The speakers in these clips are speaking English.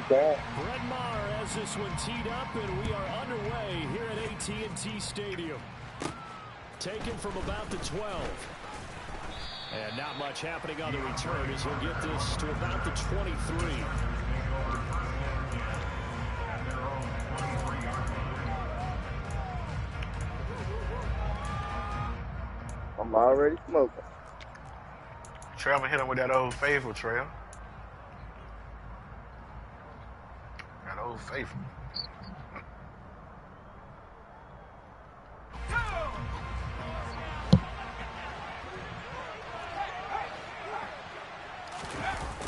Brett Maher has this one teed up, and we are underway here at AT&T Stadium. Taken from about the 12. And not much happening on the return as he'll get this to about the 23. I'm already smoking. Trail hit him with that old faithful, Trail. That old faithful.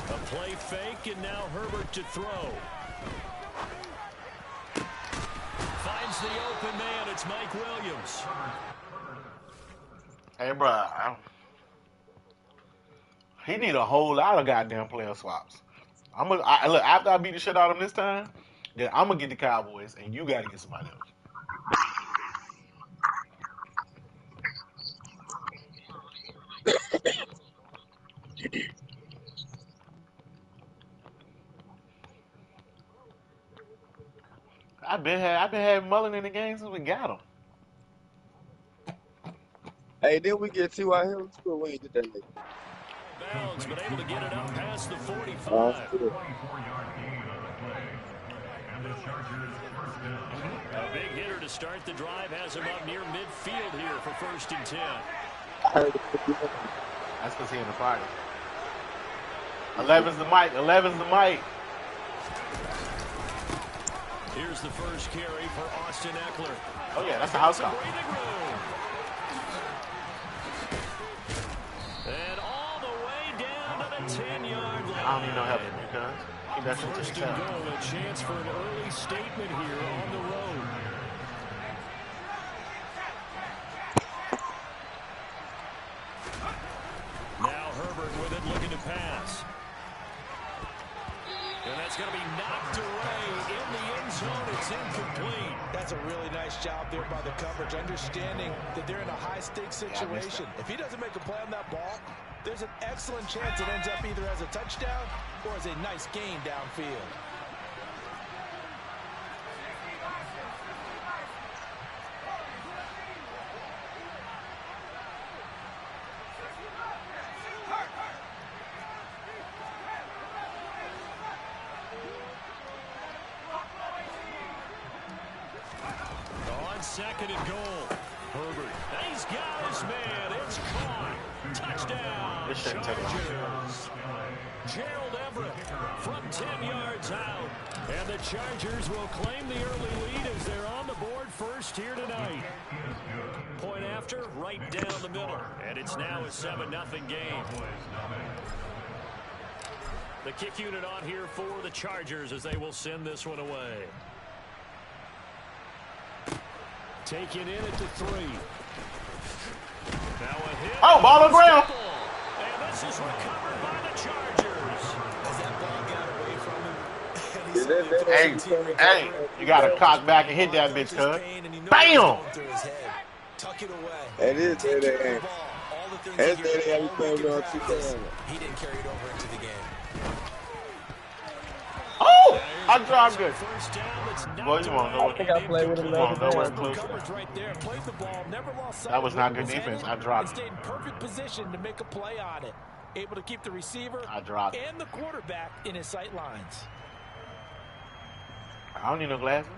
A play fake, and now Herbert to throw. Finds the open man. It's Mike Williams. Hey, bro, he need a whole lot of goddamn player swaps. Look, after I beat the shit out of him this time, then I'm gonna get the Cowboys, and you gotta get somebody else. I've been having Mullen in the game since we got him. Hey, then we get 2 out here. We ain't did that nigga. Bounds, but able to get it up past the 45. A big hitter to start the drive has him up near midfield here for 1st and 10. That's because he in the pocket. 11's the mic. 11's the mic. Here's the first carry for Austin Eckler. Oh, yeah, that's the house call. And all the way down to the 10-yard line. I don't need no help because keep that shit to First yourself. and goal, a chance for an early statement here on the road. Now Herbert with it, looking to pass. And that's going to be knocked away in the end zone. It's incomplete. That's a really nice job there by the coverage, understanding that they're in a high-stakes situation. If he doesn't make a play on that ball, there's an excellent chance it ends up either as a touchdown or as a nice gain downfield. Second and goal. Herbert. He's got his man. It's caught. Touchdown. This shouldn't take long. Gerald Everett from 10 yards out. And the Chargers will claim the early lead as they're on the board first here tonight. Point after, right down the middle. And it's now a 7-0 game. The kick unit on here for the Chargers as they will send this one away. Taken in at the 3. Now a hit. Oh, ball on ground. And this is recovered by the Chargers. As that ball got away from him, Hey, you got to cock back and hit that bitch, cuz. Bam! Tuck it away. It is that they ain't. That's that they ain't playing on 2 times. He didn't carry it over into the game. Oh! I dropped good. Boy, you want to know what? I think I played with him last That was not good defense. I dropped it. Stayed in perfect position to make a play on it. Able to keep the receiver and the quarterback in his sight lines. I don't need no glasses.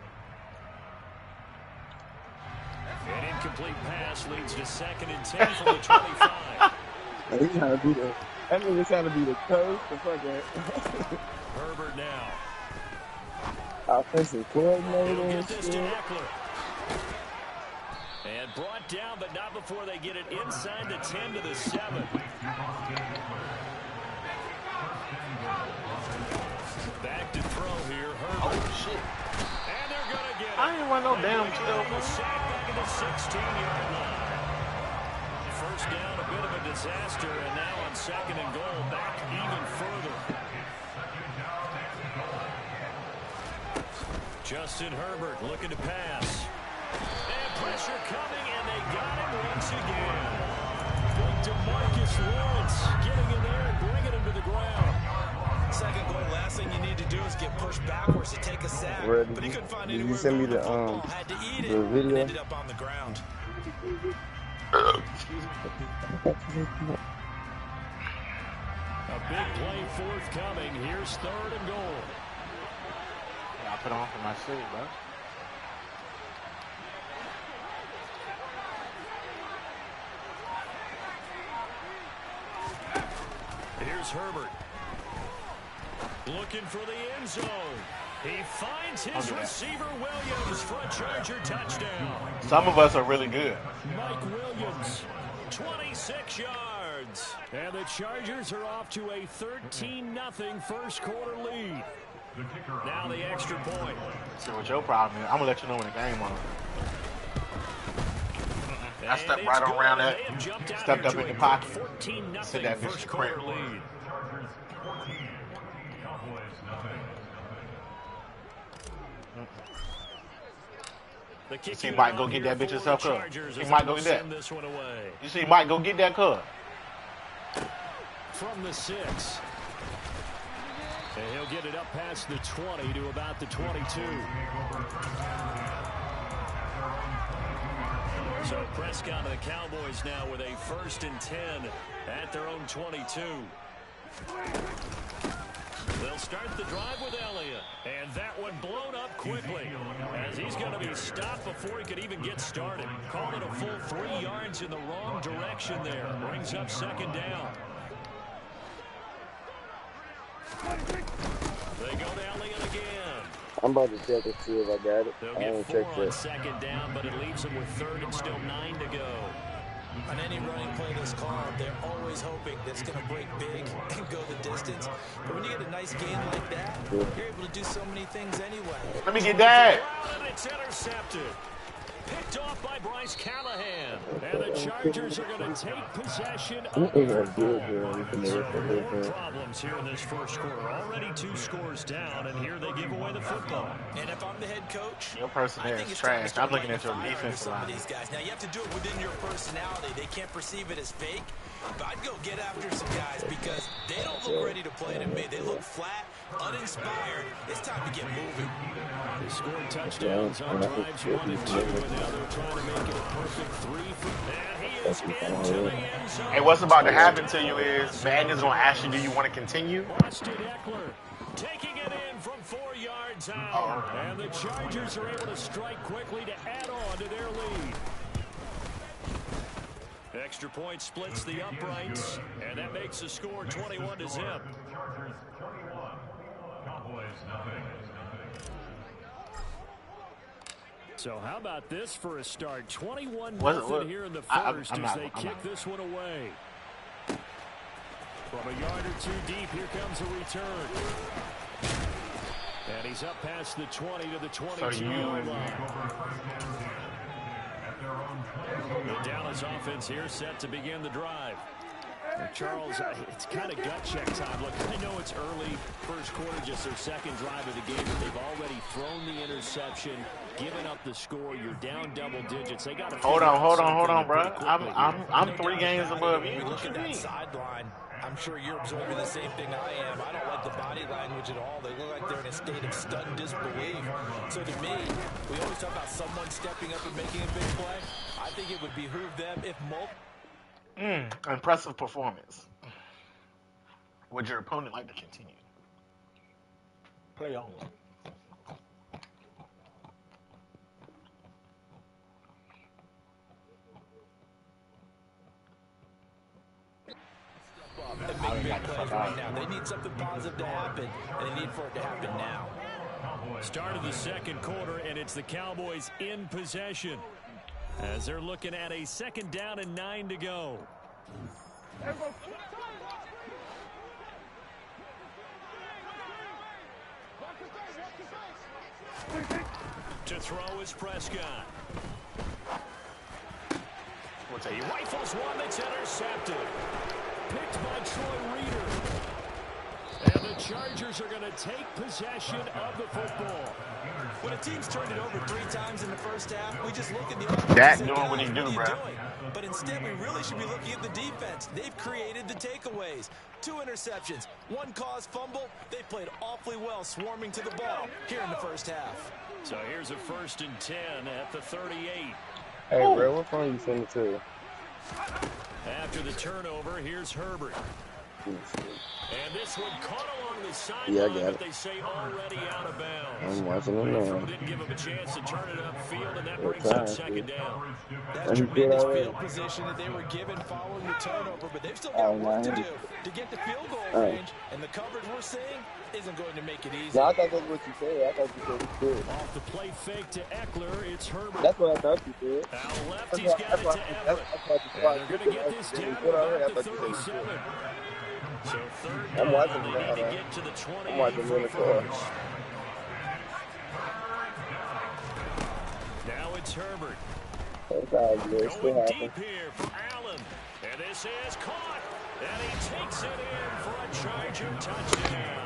An incomplete pass leads to 2nd and 10 from the 25. He's trying to be the. That nigga's trying to be the coach. The fuck that. Herbert now. Offensive coordinator and get this shit. to Eckler. And brought down, but not before they get it inside the 10 to the 7. Back to throw here, Herbert. Oh, shit. And they're going to get it. I ain't want no damn Cheeto. Sack back at the 16-yard line. First down, a bit of a disaster, and now on 2nd and goal, back even further. Justin Herbert looking to pass. And pressure coming, and they got him once again. Big DeMarcus Lawrence getting in there and bringing him to the ground. 2nd goal, last thing you need to do was get pushed backwards to take a sack, but he couldn't find anywhere send me to the football, had to eat it, and video? ended up on the ground. A big play forthcoming. Here's 3rd and goal. Yeah, I put on for my city, bro. Here's Herbert. Looking for the end zone. He finds his receiver Williams for a Charger touchdown. Some of us are really good. Mike Williams, 26 yards. And the Chargers are off to a 13-0 first quarter lead. Now the extra point. See what your problem is. I'm going to let you know when the game on. I stepped right on around that, stepped up in the pocket, sent that bitch to print. You see Mike go get that bitch himself cut. He might go get that. You see Mike go get that cut. From the 6. And he'll get it up past the 20 to about the 22. So Prescott and the Cowboys now with a 1st and 10 at their own 22. They'll start the drive with Elliott. And that one blown up quickly as he's going to be stopped before he could even get started. Called it a full 3 yards in the wrong direction there. Brings up 2nd down. They go to Elliott again. I'm about to check and see if I got it. They'll I get haven't 4 checked on yet. 2nd down, but it leaves them with 3rd and still 9 to go. On any running play this called, they're always hoping that it's going to break big and go the distance. But when you get a nice gain like that, you're able to do so many things anyway. Let me get that. And it's intercepted. Picked off by Bryce Callahan. And the Chargers are going to take possession of the football. So more problems here in this first quarter. Already 2 scores down, and here they give away the football. And if I'm the head coach, Your personnel is trash. I'm looking at your defense some of line. these guys. Now you have to do it within your personality. They can't perceive it as fake. But I'd go get after some guys because they don't look ready to play to me. They look flat, uninspired. It's time to get moving. They scored touchdowns on drives 1 and 2, and now they're trying to make it a perfect 3 for. And he is into the end zone. Hey, what's about to happen to you is Madden is going to ask you, do you want to continue? Austin Eckler taking it in from 4 yards out. And the Chargers are able to strike quickly to add on to their lead. Extra point splits the uprights, and that makes the score 21 to zip. So how about this for a start? 21-0 here in the first as they kick this one away. From a yard or 2 deep, here comes a return. And he's up past the 20 to the 22-yard line. The Dallas offense here set to begin the drive. And Charles, it's kind of gut check time. Look, I know it's early, first quarter, just their 2nd drive of the game, but they've already thrown the interception, given up the score. You're down double digits. They got to Hold on, bro. I'm 3 games above you. Look at that sideline. I'm sure you're absorbing the same thing I am. I don't like the body language at all. They look like they're in a state of stunned disbelief. So to me, we always talk about someone stepping up and making a big play. I think it would behoove them if Impressive performance. Would your opponent like to continue? Play on. and make big plays right now. They need something positive to happen, and they need for it to happen now. Start of the 2nd quarter, and it's the Cowboys in possession as they're looking at a 2nd down and 9 to go. To throw is Prescott. He rifles one that's intercepted. Picked by Troy Reader. And the Chargers are going to take possession of the football. When a team's turned it over 3 times in the first half, we just look at the offense That and say, doing what he "Guys, do, what are you bro. doing?" But instead, we really should be looking at the defense. They've created the takeaways. 2 interceptions, 1 caused fumble. They've played awfully well swarming to the ball here in the first half. So here's a 1st and 10 at the 38. Hey, bro, what phone you send it to? After the turnover, here's Herbert. And this one caught along the sideline, Yeah, I got but it. they say already out of bounds. I'm watching it The now. throw didn't give him a chance to turn it upfield, and that Good brings up time, 2nd down. That's And he tremendous good field already. position that they were given following the turnover, but they've still Oh, got work to man. do to get the field goal Oh. range, and the coverage we're seeing isn't going to make it easy. No, I thought that's what you said. I thought you said it's good. Off the play fake to Eckler, it's Herbert. That's what I thought you said. Out left, That's he's why, got that's it why, to that's Everett. why I And they're going to get this down to about the 37. So 3rd down, I'm watching they that, need to get to the 20 I'm watching for Minnesota. first. Now it's Herbert. That's all good. It still Going happens. deep here for Allen. And this is caught. And he takes it in for a Charger touchdown.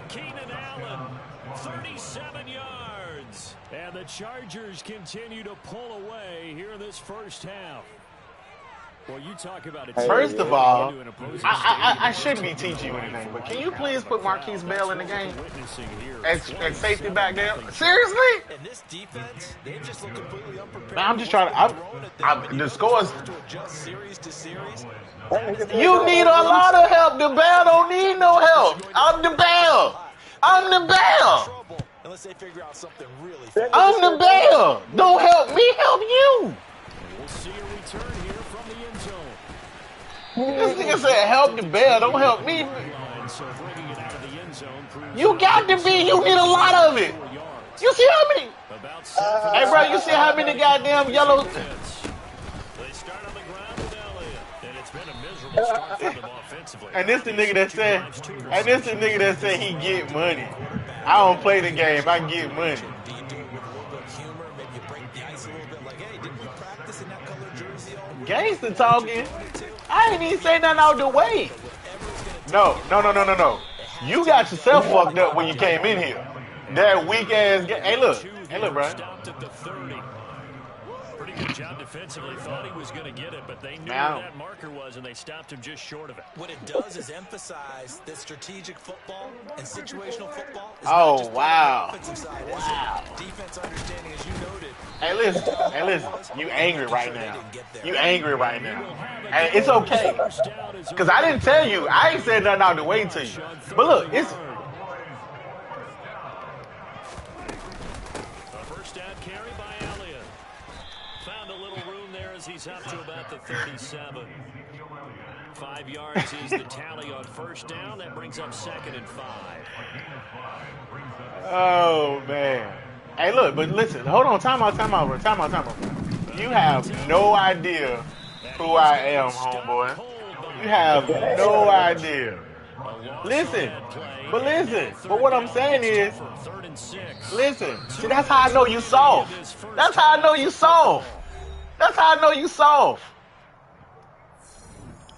Keenan Allen, 37 yards. And the Chargers continue to pull away here in this first half. Well, you talk about it. First of all, I shouldn't be teaching you anything, but can you please put Marquise Bell in the game at safety back there? Seriously? And this defense, they just look completely unprepared. Man, I'm just trying to. The scores. To adjust series to series. You need a lot of help. The Bell don't need no help. I'm the Bell. I'm the Bell. Unless they figure out something really I'm the Bell. Don't help me, help you. We'll see a return here from the end zone. This nigga said help the Bell, don't help me. So bringing it out of the end zone proves You got to be. You need a lot of it. You see how many? about 7 Hey, bro, you see how many goddamn yellow? They start on the ground with Elliott, and it's been a miserable start for them offensively. And this the nigga that said, he get money. I don't play the game, I get money. Do you do it with a little bit of humor? Maybe you break the ice a little bit like, hey, didn't we practice in that color jersey all week? Gangsta talking. I ain't even say nothing out the way. No. You got yourself fucked up when you came in here. That weak ass game. Hey, look, bro. Stopped at the 30. Pretty good job defensively. Thought he was going to get it, but they knew Now. where that marker was, and they stopped him just short of it. What it does is emphasize that strategic football and situational football is Oh, not just wow. on the offensive side, is Wow. it? Defense understanding, as you noted. Hey, listen. You angry right now. You angry right now. And it's okay. Because I didn't tell you. I ain't said nothing out the way to you. But look, it's... A first down carry by Elliott. Found a little room there as he's up to about the 37. 5 yards is the tally on first down. That brings up 2nd and 5. Oh, man. Hey, look, but listen. Hold on. Time out. You have no idea who I am, homeboy. You have no idea. Listen. But what I'm saying is, listen. See, that's how I know you soft. That's how I know you soft.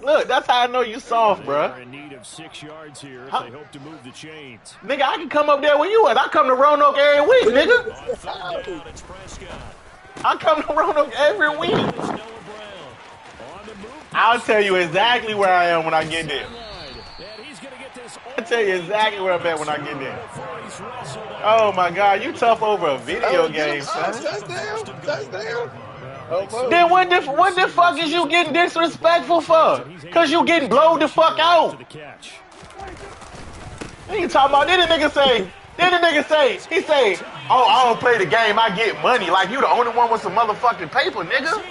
Look, that's how I know you soft, bruh. In need of 6 yards here if they hope to move the chains. Nigga, I can come up there where you at. I come to Roanoke every week, nigga. On 3rd down, it's Prescott. I come to Roanoke every week. It's Noah Brown. On the move. I'll tell you exactly where I am when I get there. And he's going to get this I'll tell you exactly where I'm at when I get there. Oh my God, you tough over a video game, son. Touchdown. Then what the fuck is you getting disrespectful for? Cause you getting blowed the fuck out. What you talking about? Then the nigga say, he say, oh, I don't play the game, I get money. Like you the only one with some motherfucking paper, nigga.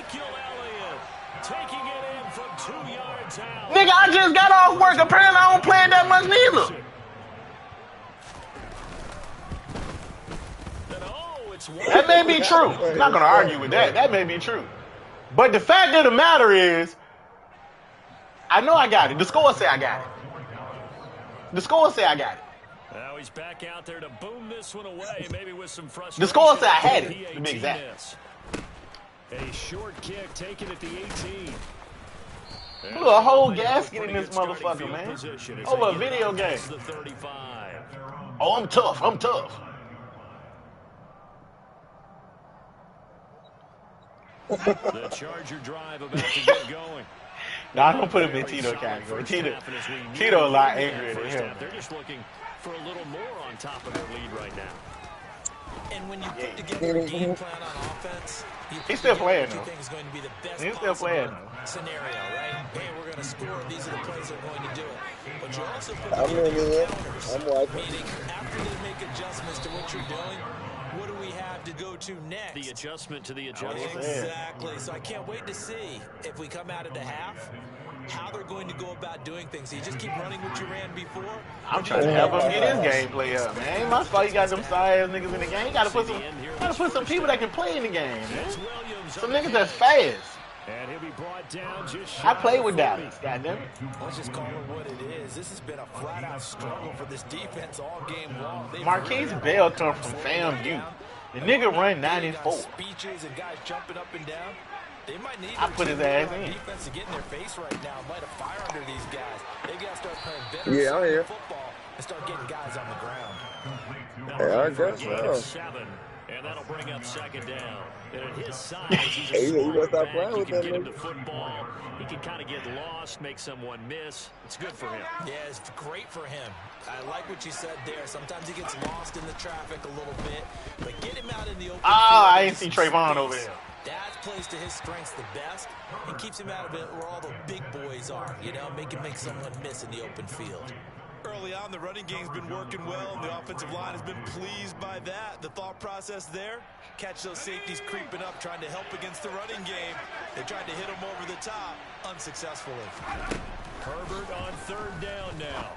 Taking it in from 2 yards out. Nigga, I just got off work. Apparently I don't play it that much neither. That may be true. I'm not going to argue with that. That may be true. But the fact of the matter is, I know I got it. The score say I got it. Now he's back out there to boom this one away, maybe with some frustration. The score say I had it, to be exact. A short kick taken at the 18. Look, a whole gasket in this motherfucker, man. Over a video game. Oh, I'm tough. The Charger drive about to get going. Nah, don't put him in Tito category. Tito a lot angrier than him. They're just looking for a little more on top of their lead right now. And when you put together a game plan on offense, he's still playing though. Is going to be the best he's still playing though. Scenario, right? Hey, we're going to score. These are the plays that are going to do it. But you also put I'm together watching. Meaning, after they make adjustments to what you're doing, what do we have to go to next? The adjustment to the adjustment. Exactly. So I can't wait to see if we come out of the half, how they're going to go about doing things. So you just keep running what you ran before. I'm trying to help him get his gameplay up, man. Ain't my fault you got them side ass niggas in the game. You gotta put some people that can play in the game, man. Some niggas that's fast. And he'll be brought down just I played with Dallas, goddammit. Let's just call it what it is. This has been a flat-out struggle for this defense all game long. Marquise Bell come from FAMU. The nigga run 94. Speeches and guys jumping up and down. They might need I put his ass in. Defense to get in their face right now. Light a fire under these guys. They got to start playing better football and start getting guys on the ground. Yeah, I guess so. 7, and that'll bring up second down. And at his size, he's a Hey, you gotta stop back. playing He with can that get him nigga. the football. He can kind of get lost, make someone miss. It's good for him. Yeah, it's great for him. I like what you said there. Sometimes he gets lost in the traffic a little bit, but get him out in the open field. I ain't see Trayvon over there. That plays to his strengths the best and keeps him out of it where all the big boys are, you know, make someone miss in the open field. Early on, the running game's been working well, and the offensive line has been pleased by that. The thought process there, catch those safeties creeping up, trying to help against the running game. They tried to hit him over the top, unsuccessfully. Herbert on third down now.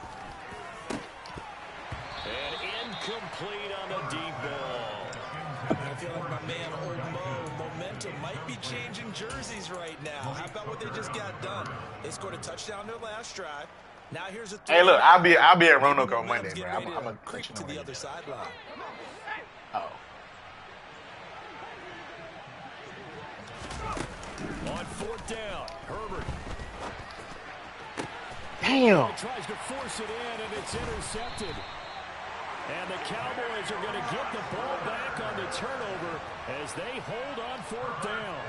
And incomplete on the deep ball. I feel like my man, Old Mo, momentum might be changing jerseys right now. How about what they just got done? They scored a touchdown their last drive. Now here's a Hey, look, I'll be at Roanoke on Monday, bro. I'm gonna creep to the other sideline. Oh. On fourth down, Herbert. Damn. Tries to force it in, and it's intercepted. And the Cowboys are going to get the ball back on the turnover as they hold on fourth down.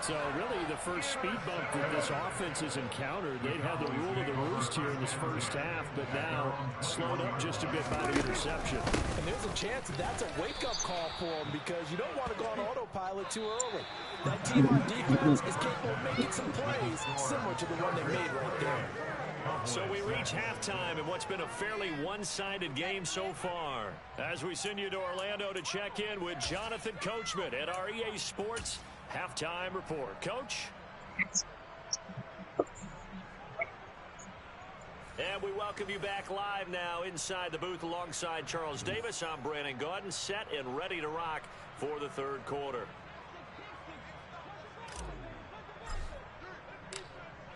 So really the first speed bump that this offense has encountered, they'd had the rule of the roost here in this first half, but now slowed up just a bit by the interception. And there's a chance that's a wake-up call for them because you don't want to go on autopilot too early. That team on defense is capable of making some plays similar to the one they made right there. So we reach halftime in what's been a fairly one-sided game so far. As we send you to Orlando to check in with Jonathan Coachman at our EA Sports Halftime Report. Coach? And we welcome you back live now inside the booth alongside Charles Davis. I'm Brandon Gaudin, set and ready to rock for the third quarter.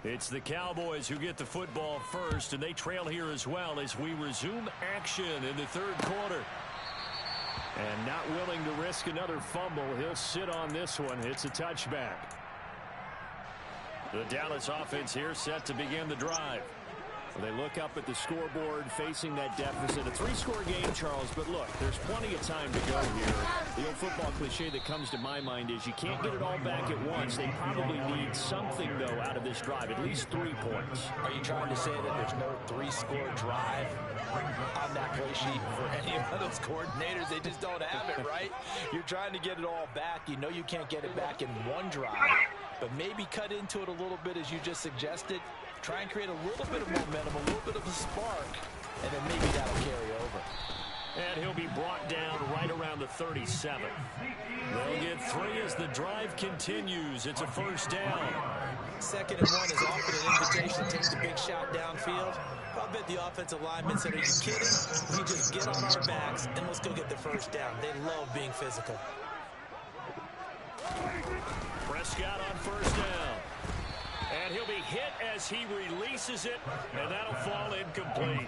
It's the Cowboys who get the football first, and they trail here as well as we resume action in the third quarter. And not willing to risk another fumble, he'll sit on this one. It's a touchback. The Dallas offense here set to begin the drive. They look up at the scoreboard facing that deficit. A 3-score game, Charles, but look, there's plenty of time to go here. The old football cliche that comes to my mind is you can't get it all back at once. They probably need something, though, out of this drive, at least 3 points. Are you trying to say that there's no 3-score drive on that play sheet for any of those coordinators? They just don't have it, right? You're trying to get it all back. You know you can't get it back in one drive, but maybe cut into it a little bit as you just suggested. Try and create a little bit of momentum, a little bit of a spark, and then maybe that'll carry over. And he'll be brought down right around the 37. They'll get 3 as the drive continues. It's a first down. 2nd and 1 is often an invitation to take the big shot downfield. I bet the offensive lineman said, are you kidding? We just get on our backs and let's go get the first down. They love being physical. Prescott on first down. And he'll be hit as he releases it, and that'll fall incomplete.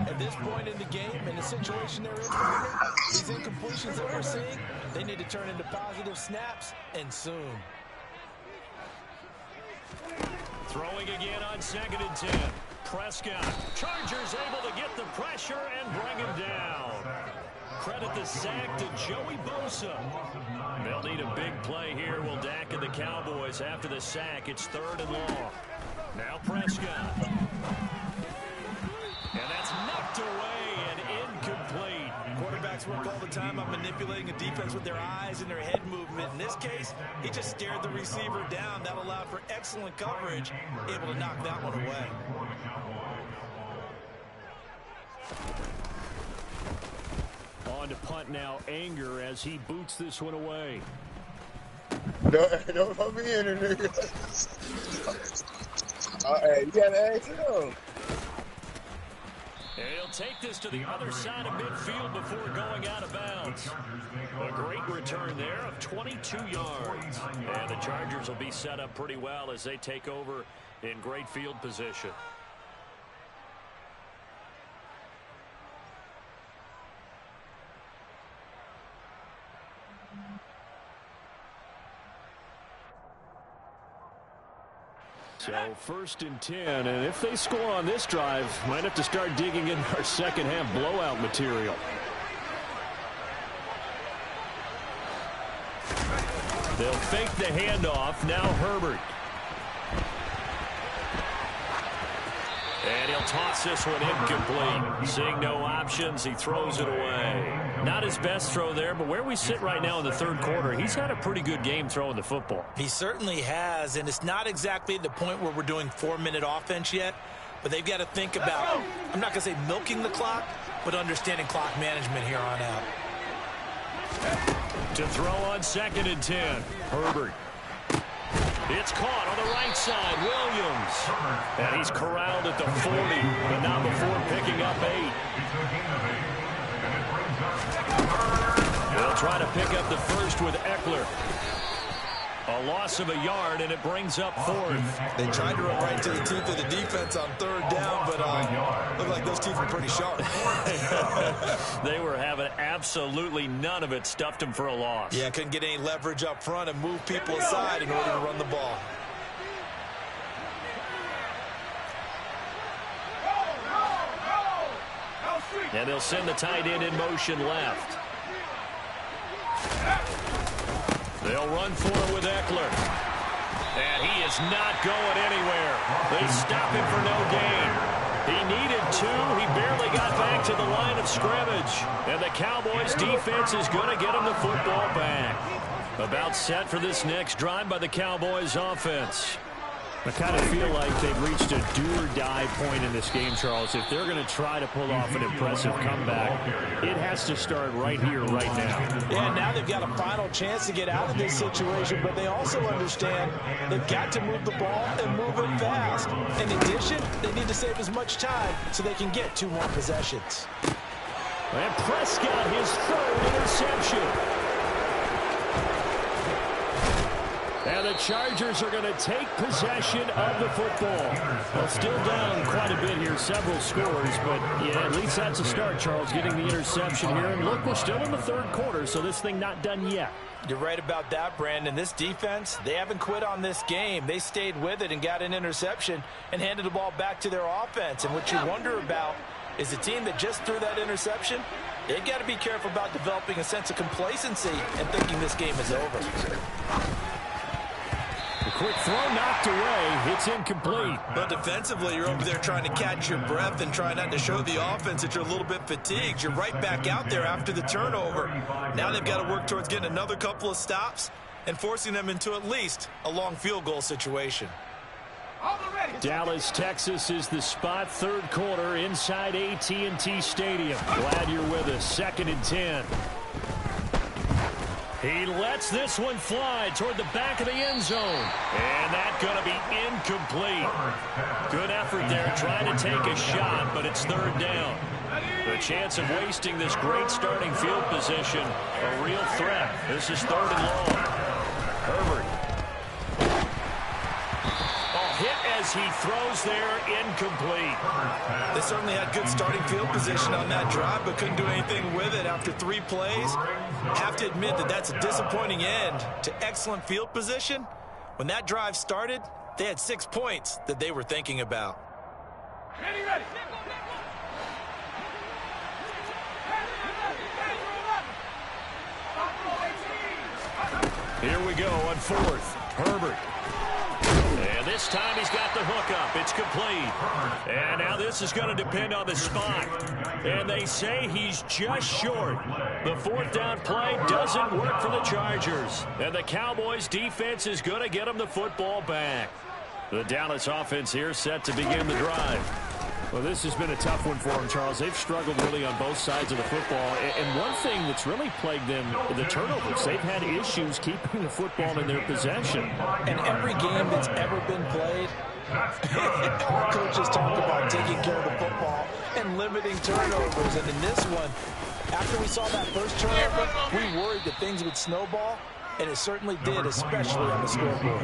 At this point in the game, in the situation they're in, these incompletions that we're seeing, they need to turn into positive snaps, and soon. Throwing again on 2nd and 10. Prescott. Chargers able to get the pressure and bring him down. Credit the sack to Joey Bosa. They'll need a big play here. Will Dak and the Cowboys after the sack. It's 3rd and long. Now Prescott. And that's knocked away and incomplete. Quarterbacks work all the time on manipulating a defense with their eyes and their head movement. In this case, he just stared the receiver down. That allowed for excellent coverage, able to knock that one away. On to punt now, Anger as he boots this one away. Don't put me in there, nigga. Hey, you gotta ask him. And he'll take this to the other side of midfield before going out of bounds. A great return there of 22 yards. And the Chargers will be set up pretty well as they take over in great field position. So 1st and 10, and if they score on this drive, might have to start digging in our second half blowout material. They'll fake the handoff. Now Herbert. And he'll toss this one incomplete. Seeing no options, he throws it away. Not his best throw there, but where we sit right now in the 3rd quarter, he's had a pretty good game throwing the football. He certainly has, and it's not exactly the point where we're doing 4-minute offense yet, but they've got to think about, I'm not going to say milking the clock, but understanding clock management here on out. To throw on 2nd and 10, Herbert. It's caught on the right side, Williams. And he's corralled at the 40, but not before picking up 8. They'll try to pick up the first with Eckler. A loss of a yard, and it brings up 4th. They tried to run right to the teeth of the defense on 3rd down, but looked like those teeth were pretty sharp. They were having absolutely none of it, stuffed them for a loss. Yeah, couldn't get any leverage up front and move people aside in order to run the ball. And they'll send the tight end in motion left. They'll run for it with Eckler. And he is not going anywhere. They stop him for no gain. He needed 2. He barely got back to the line of scrimmage. And the Cowboys defense is going to get him the football back. About set for this next drive by the Cowboys offense. I kind of feel like they've reached a do-or-die point in this game, Charles. If they're going to try to pull off an impressive comeback, it has to start right here, right now. Yeah, now they've got a final chance to get out of this situation, but they also understand they've got to move the ball and move it fast. In addition, they need to save as much time so they can get 2 more possessions. And Prescott, his 3rd interception. And the Chargers are going to take possession of the football. Well, still down quite a bit here, several scores, but yeah, at least that's a start, Charles, getting the interception here. And look, we're still in the 3rd quarter, so this thing not done yet. You're right about that, Brandon. This defense, they haven't quit on this game. They stayed with it and got an interception and handed the ball back to their offense. And what you wonder about is the team that just threw that interception, they've got to be careful about developing a sense of complacency and thinking this game is over. A quick throw knocked away. It's incomplete. But defensively, you're over there trying to catch your breath and try not to show the offense that you're a little bit fatigued. You're right back out there after the turnover. Now they've got to work towards getting another couple of stops and forcing them into at least a long field goal situation. Dallas, Texas is the spot. 3rd quarter inside AT&T Stadium. Glad you're with us. 2nd and 10. He lets this one fly toward the back of the end zone. And that's going to be incomplete. Good effort there trying to take a shot, but it's 3rd down. The chance of wasting this great starting field position, a real threat. This is 3rd and long. Herbert. Hit as he throws there, incomplete. They certainly had good starting field position on that drive, but couldn't do anything with it after 3 plays. Have to admit that that's a disappointing end to excellent field position. When that drive started, they had 6 points that they were thinking about. Ready. Here we go on fourth. Herbert. And this time he's got the hook up. It's complete. And now this is going to depend on the spot. And they say he's just short. The fourth down play doesn't work for the Chargers. And the Cowboys defense is going to get him the football back. The Dallas offense here set to begin the drive. Well, this has been a tough one for them, Charles. They've struggled really on both sides of the football. And one thing that's really plagued them, the turnovers. They've had issues keeping the football in their possession. And every game that's ever been played, our coaches talk about taking care of the football and limiting turnovers. And in this one, after we saw that first turnover, we worried that things would snowball. And it certainly did, especially on the scoreboard.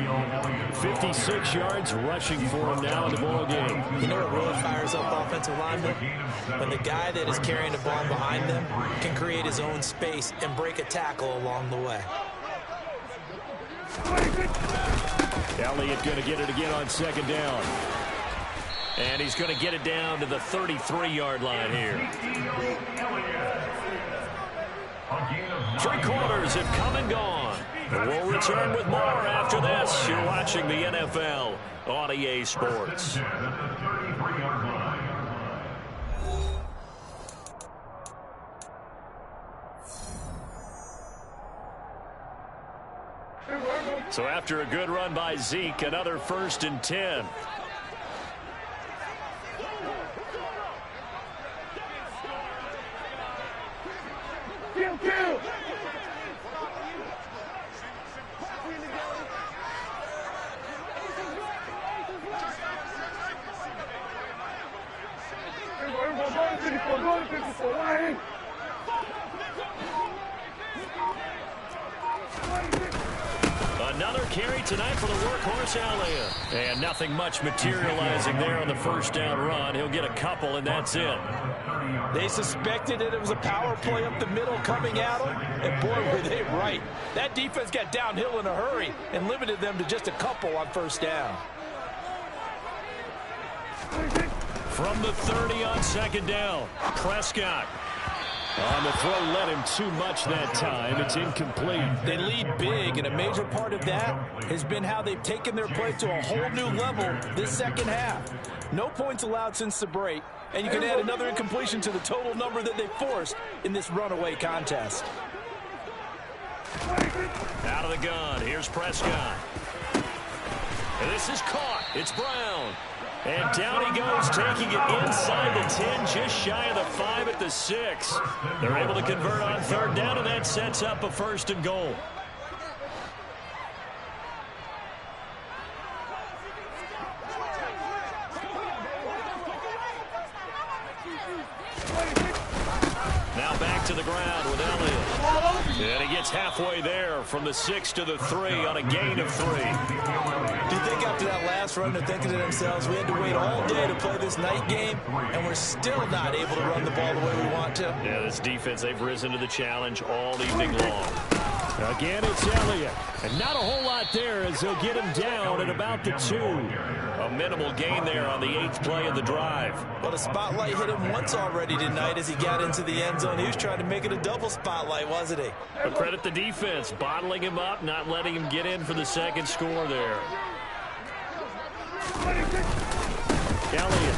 56 yards rushing for him now in the ball game. You know what really fires up offensive linemen? When the guy that is carrying the ball behind them can create his own space and break a tackle along the way. Elliott going to get it again on second down. And he's going to get it down to the 33-yard line here. 3 quarters have come and gone. We'll return with more after this. You're watching the NFL on EA Sports. So after a good run by Zeke, another 1st and 10. Another carry tonight for the workhorse Elliott. And nothing much materializing there on the first down run. He'll get a couple, and that's it. They suspected it was a power play up the middle coming at them, and boy, were they right. That defense got downhill in a hurry and limited them to just a couple on first down. From the 30 on second down, Prescott. On the throw, led him too much that time. It's incomplete. They lead big, and a major part of that has been how they've taken their play to a whole new level this second half. No points allowed since the break, and you can add another incompletion to the total number that they forced in this runaway contest. Out of the gun, here's Prescott. And this is caught. It's Brown. And down he goes, taking it inside the 10, just shy of the 5 at the 6. They're able to convert on third down, and that sets up a 1st and goal. Now back to the ground with Elliott. And he gets halfway there from the 6 to the 3 on a gain of 3. Do you think after that last run they're thinking to themselves, we had to wait all day to play this night game, and we're still not able to run the ball the way we want to? Yeah, this defense, they've risen to the challenge all evening long. Again, it's Elliott. And not a whole lot there as they'll get him down at about the 2. A minimal gain there on the 8th play of the drive. Well, the spotlight hit him once already tonight as he got into the end zone. He was trying to make it a double spotlight, wasn't he? But credit the defense, bottling him up, not letting him get in for the second score there. Elliott.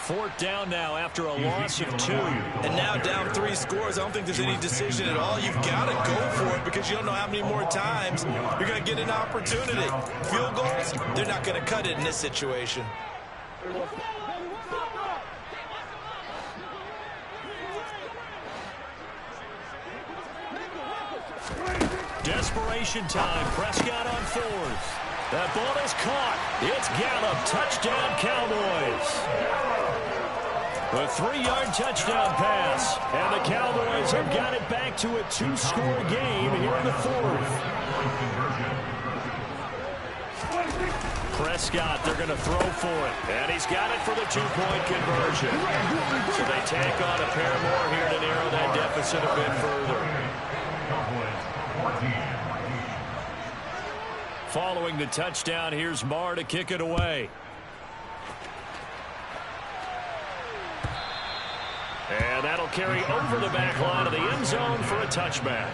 4th down now after a loss of 2. And now down 3 scores. I don't think there's any decision at all. You've got to go for it because you don't know how many more times you're going to get an opportunity. Field goals, they're not going to cut it in this situation. Desperation time. Prescott on 4th. That ball is caught. It's Gallup. Touchdown, Cowboys. A 3-yard touchdown pass. And the Cowboys have got it back to a 2-score game here in the 4th. Prescott, they're going to throw for it. And he's got it for the 2-point conversion. So they tack on a pair more here to narrow that deficit a bit further. Following the touchdown, here's Marr to kick it away. And that'll carry over the back line of the end zone for a touchback.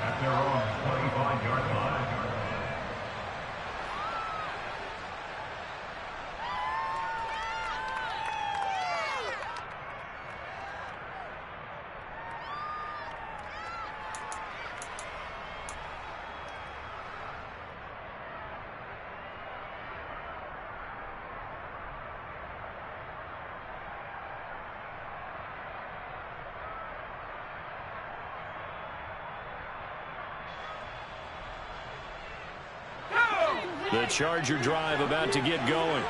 The Charger drive about to get going.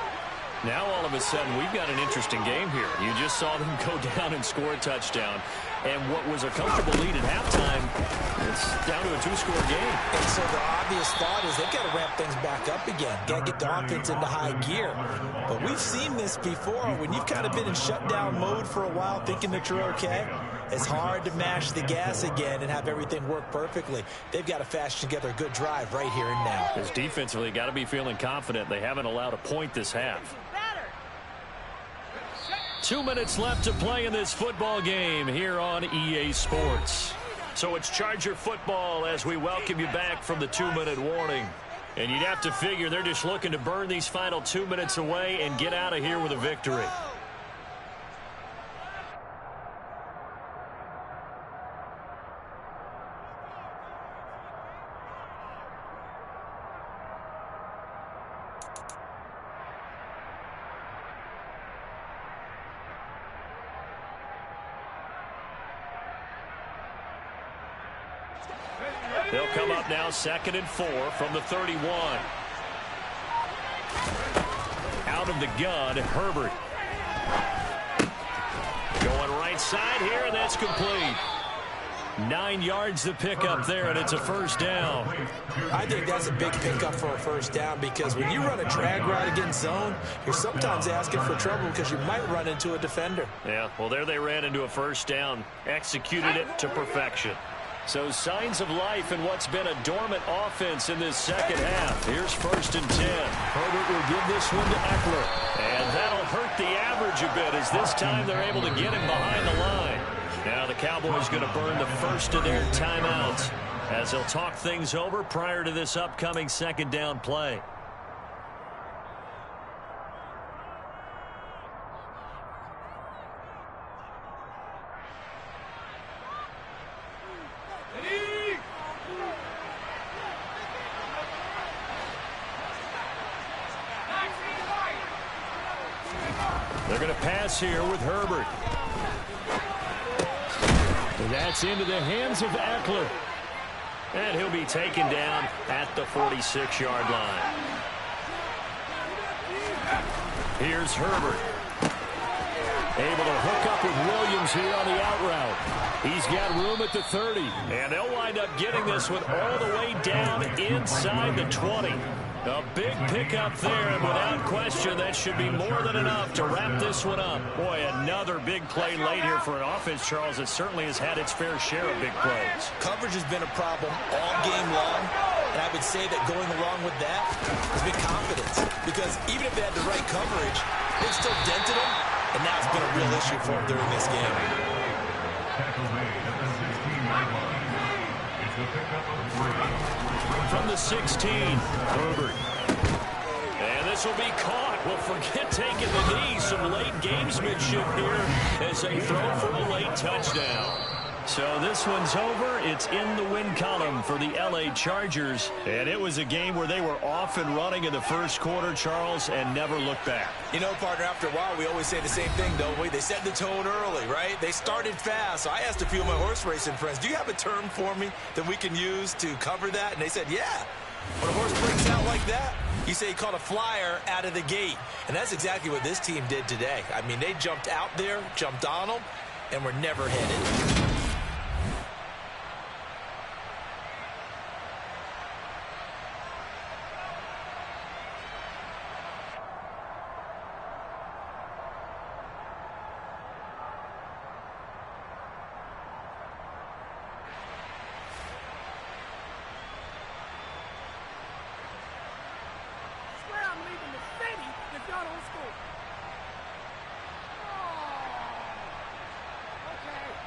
Now all of a sudden we've got an interesting game here. You just saw them go down and score a touchdown. And what was a comfortable lead at halftime, it's down to a two-score game. And so the obvious thought is they've got to ramp things back up again. Got to get the offense into high gear. But we've seen this before. When you've kind of been in shutdown mode for a while thinking that you're okay, it's hard to mash the gas again and have everything work perfectly. They've got to fashion together a good drive right here and now. Because defensively, got to be feeling confident. They haven't allowed a point this half. 2 minutes left to play in this football game here on EA Sports. So it's Charger football as we welcome you back from the 2-minute warning. And you'd have to figure they're just looking to burn these final 2 minutes away and get out of here with a victory. They'll come up now 2nd and 4 from the 31. Out of the gun, Herbert. Going right side here, and that's complete. 9 yards to pick up there, and it's a first down. I think that's a big pickup for a first down because when you run a drag route against zone, you're sometimes asking for trouble because you might run into a defender. Yeah, well, there they ran into a first down. Executed it to perfection. So signs of life in what's been a dormant offense in this second half. Here's 1st and 10. Herbert will give this one to Eckler. And that'll hurt the average a bit as this time they're able to get him behind the line. Now the Cowboys going to burn the first of their timeouts as they'll talk things over prior to this upcoming second down play. They're going to pass here with Herbert. And that's into the hands of Eckler. And he'll be taken down at the 46-yard line. Here's Herbert. Able to hook up with Williams here on the out route. He's got room at the 30. And they'll wind up getting this one all the way down inside the 20. A big pickup there, and without question, that should be more than enough to wrap this one up. Boy, another big play late here for an offense, Charles, that certainly has had its fair share of big plays. Coverage has been a problem all game long, and I would say that going along with that has been confidence. Because even if they had the right coverage, they've still dented them, and now it's been a real issue for them during this game. From the 16, Herbert. And this will be caught. Well, forget taking the knee. Some late gamesmanship here as they throw for a late touchdown. So this one's over. It's in the win column for the L.A. Chargers. And it was a game where they were off and running in the first quarter, Charles, and never looked back. You know, partner, after a while, we always say the same thing, don't we? They set the tone early, right? They started fast. So I asked a few of my horse racing friends, do you have a term for me that we can use to cover that? And they said, yeah. When a horse breaks out like that, you say he caught a flyer out of the gate. And that's exactly what this team did today. I mean, they jumped out there, jumped on them, and were never headed. Okay.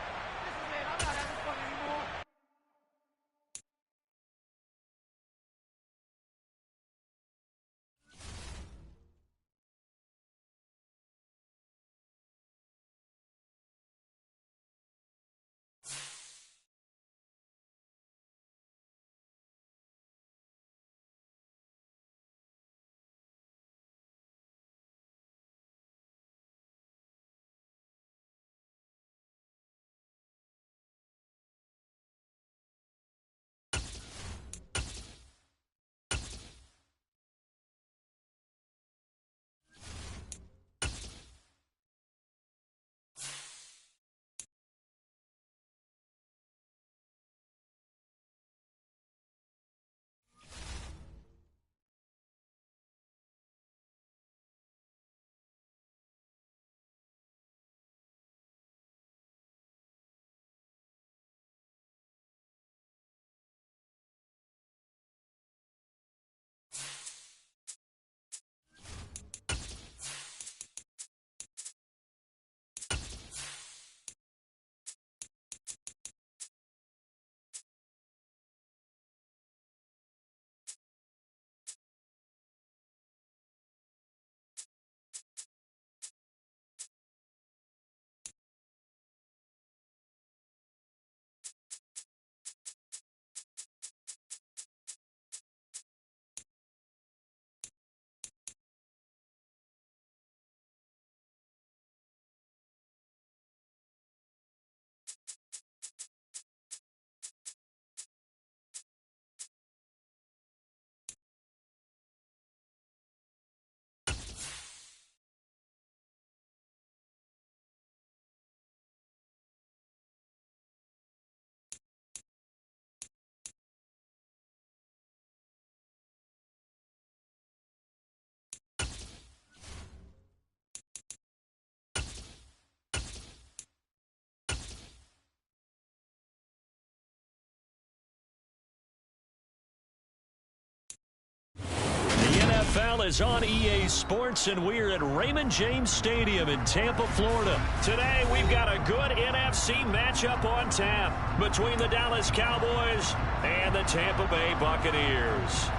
NFL is on EA Sports, and we're at Raymond James Stadium in Tampa, Florida. Today, we've got a good NFC matchup on tap between the Dallas Cowboys and the Tampa Bay Buccaneers.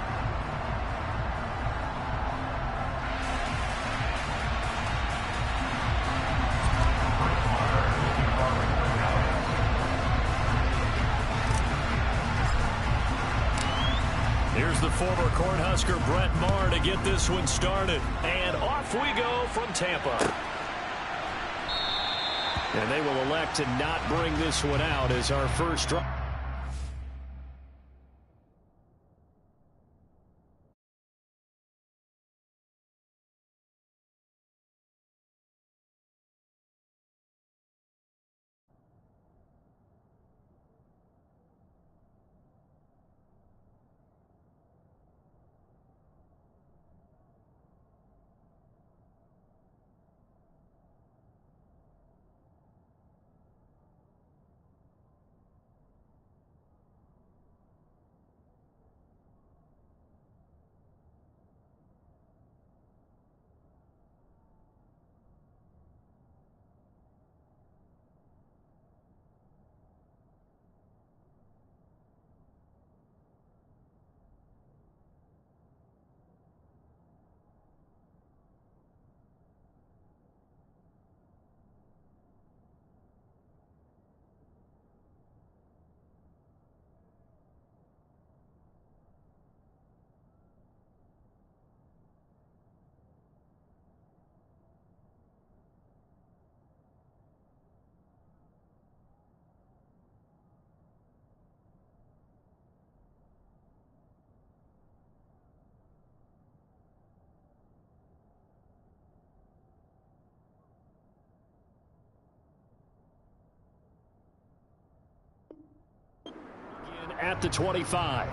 Here's the former Cornhusker Brett Maher to get this one started. And off we go from Tampa. And they will elect to not bring this one out as our first drive. At the 25.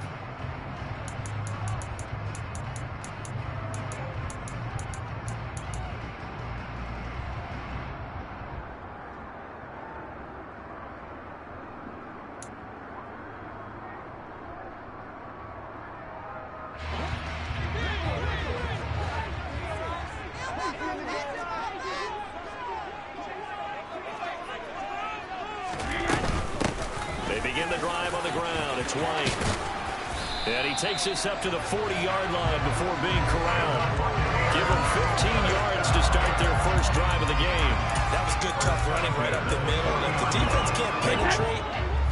They begin the drive on the ground. It's White. And he takes this up to the 40-yard line before being corralled. Give them 15 yards to start their first drive of the game. That was good, tough running right up the middle. And if the defense can't penetrate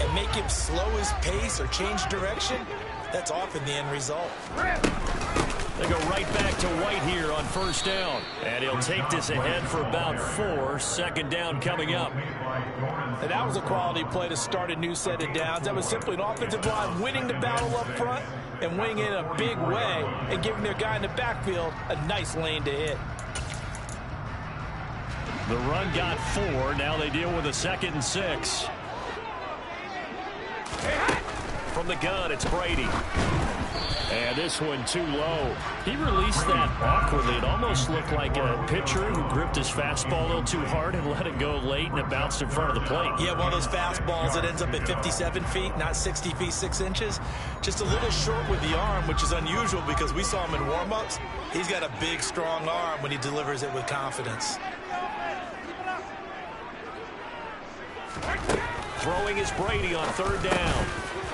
and make him slow his pace or change direction, that's often the end result. They go right back to White here on first down. And he'll take this ahead for about 4. Second down coming up. And that was a quality play to start a new set of downs. That was simply an offensive line winning the battle up front and winning it in a big way and giving their guy in the backfield a nice lane to hit. The run got 4. Now they deal with a 2nd and 6. From the gun, it's Brady. And this one too low. He released that awkwardly. It almost looked like a pitcher who gripped his fastball a little too hard and let it go late, and it bounced in front of the plate. Yeah, one of those fastballs that ends up at 57 feet, not 60 feet, 6 inches. Just a little short with the arm, which is unusual because we saw him in warm-ups. He's got a big, strong arm when he delivers it with confidence. Throwing is Brady on third down.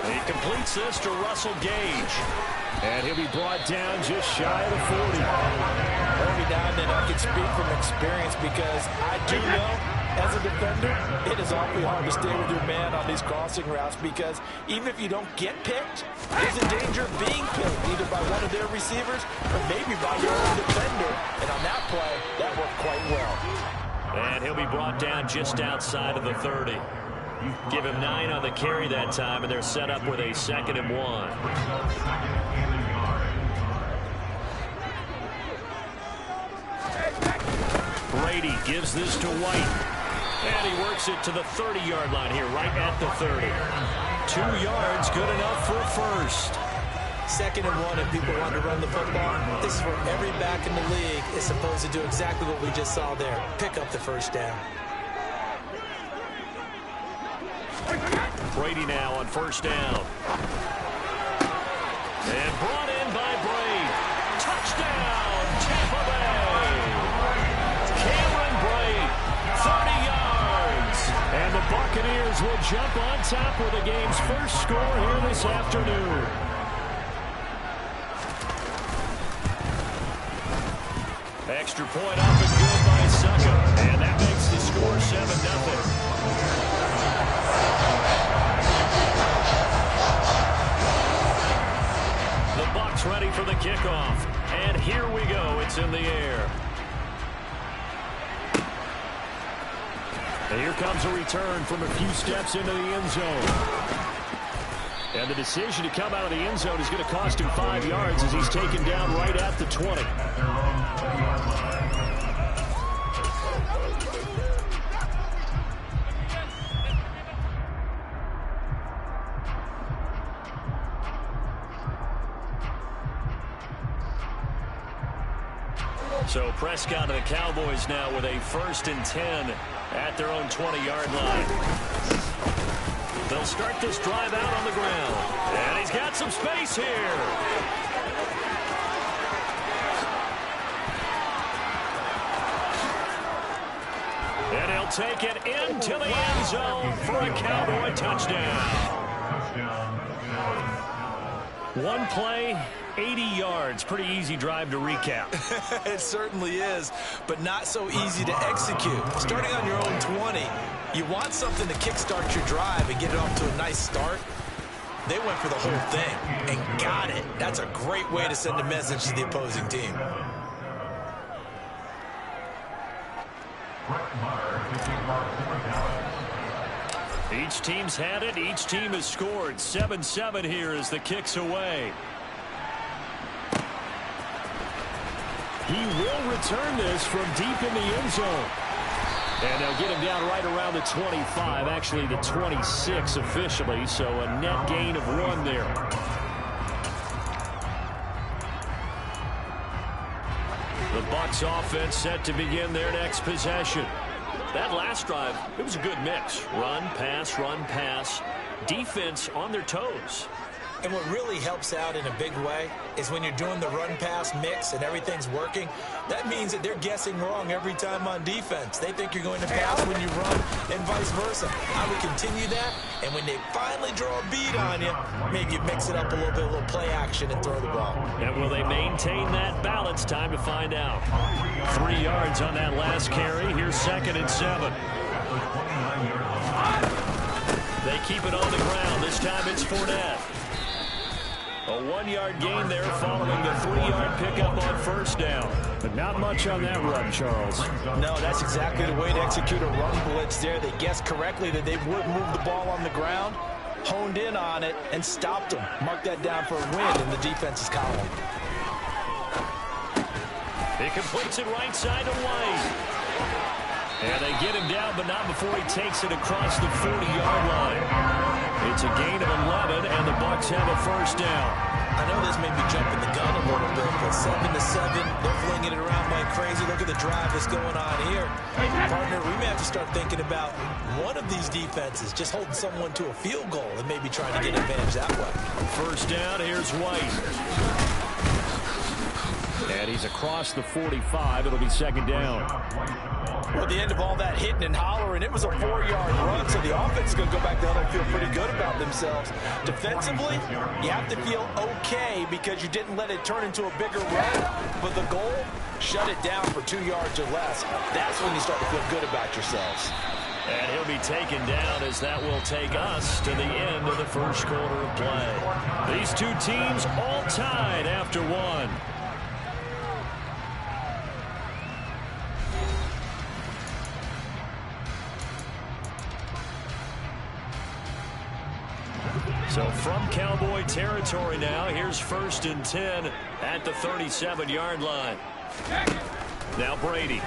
He completes this to Russell Gage. And he'll be brought down just shy of the 40. Every now and then I can speak from experience because I do know, as a defender, it is awfully hard to stay with your man on these crossing routes because even if you don't get picked, there's a danger of being picked either by one of their receivers or maybe by your own defender. And on that play, that worked quite well. And he'll be brought down just outside of the 30. Give him 9 on the carry that time, and they're set up with a 2nd and 1. Brady gives this to White. And he works it to the 30-yard line here, right at the 30. 2 yards, good enough for a first. 2nd and 1 if people want to run the football. This is where every back in the league is supposed to do exactly what we just saw there. Pick up the first down. Brady now on first down. And brought in by Brady. Touchdown! Cowboys will jump on top with the game's first score here this afternoon. Extra point off and good by Succa. And that makes the score 7-0. The Bucs ready for the kickoff. And here we go. It's in the air. And here comes a return from a few steps into the end zone. And the decision to come out of the end zone is going to cost him 5 yards as he's taken down right at the 20. So Prescott and the Cowboys now with a 1st and 10 at their own 20-yard line. They'll start this drive out on the ground. And he's got some space here. And he'll take it into the end zone for a Cowboy touchdown. One play, 80 yards. Pretty easy drive to recap. It certainly is, but not so easy to execute. Starting on your own 20, you want something to kickstart your drive and get it off to a nice start. They went for the whole thing and got it. That's a great way to send a message to the opposing team. Each team's had it. Each team has scored. 7-7 here as the kick's away. He will return this from deep in the end zone. And they'll get him down right around the 25, actually the 26 officially, so a net gain of 1 there. The Bucs offense set to begin their next possession. That last drive, it was a good mix. Run, pass, defense on their toes. And what really helps out in a big way is when you're doing the run-pass mix and everything's working, that means that they're guessing wrong every time on defense. They think you're going to pass when you run and vice versa. I would continue that, and when they finally draw a bead on you, maybe you mix it up a little play action and throw the ball. And will they maintain that balance? Time to find out. 3 yards on that last carry. Here's 2nd and 7. They keep it on the ground. This time it's Fournette. A 1-yard gain there following the 3-yard pickup on 1st down. But not much on that run, Charles. No, that's exactly the way to execute a run blitz there. They guessed correctly that they would move the ball on the ground, honed in on it, and stopped them. Mark that down for a win in the defense's column. He completes it right side to White. And they get him down, but not before he takes it across the 40-yard line. It's a gain of 11, and the Bucs have a 1st down. I know this may be jumping the gun a little bit, but 7-7, they're flinging it around like crazy. Look at the drive that's going on here. Partner, we may have to start thinking about one of these defenses just holding someone to a field goal and maybe trying to get advantage that way. 1st down, here's White. And he's across the 45. It'll be 2nd down. Well, at the end of all that hitting and hollering, it was a 4-yard run, so the offense is going to go back down and feel pretty good about themselves. Defensively, you have to feel okay because you didn't let it turn into a bigger run, but the goal, shut it down for 2 yards or less. That's when you start to feel good about yourselves. And he'll be taken down as that will take us to the end of the 1st quarter of play. These two teams all tied after 1. So from Cowboy territory now, here's 1st and 10 at the 37-yard line. Now Brady.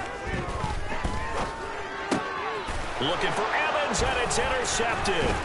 Looking for Evans, and it's intercepted.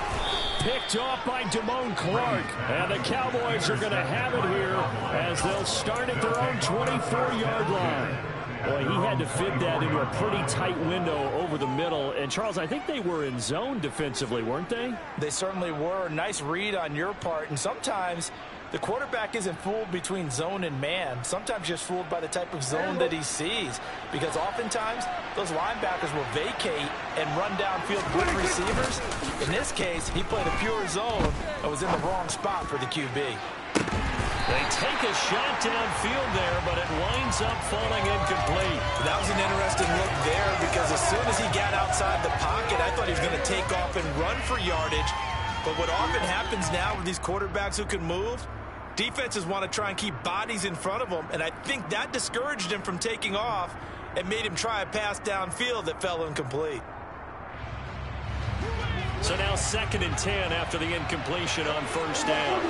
Picked off by Damone Clark. And the Cowboys are going to have it here as they'll start at their own 24-yard line. Boy, he had to fit that into a pretty tight window over the middle. And, Charles, I think they were in zone defensively, weren't they? They certainly were. Nice read on your part. And sometimes The quarterback isn't fooled between zone and man. Sometimes just fooled by the type of zone that he sees. Because oftentimes, those linebackers will vacate and run downfield with receivers. In this case, he played a pure zone and was in the wrong spot for the QB. They take a shot downfield there, but it winds up falling incomplete. That was an interesting look there because as soon as he got outside the pocket, I thought he was going to take off and run for yardage. But what often happens now with these quarterbacks who can move, defenses want to try and keep bodies in front of them, and I think that discouraged him from taking off and made him try a pass downfield that fell incomplete. So now 2nd and 10 after the incompletion on first down.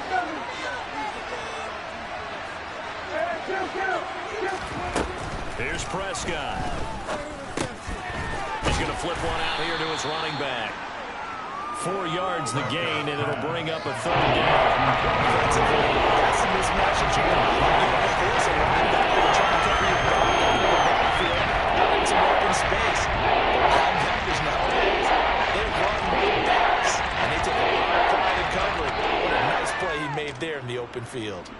Here's Prescott. He's going to flip one out here to his running back. 4 yards the gain, and it'll bring up a 3rd down. Defensively, that's the mismatch that you want. There's a linebacker trying to cover your back over the backfield, having some open space. Linebackers nowadays, they run with backs, and they take a lot of pride in covering. What a nice play he made there in the open field.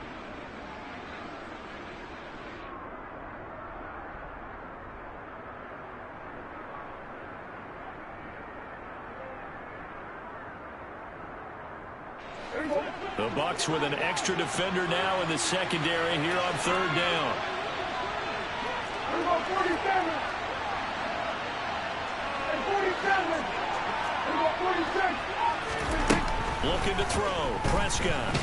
The Bucs with an extra defender now in the secondary here on 3rd down. Looking to throw. Prescott.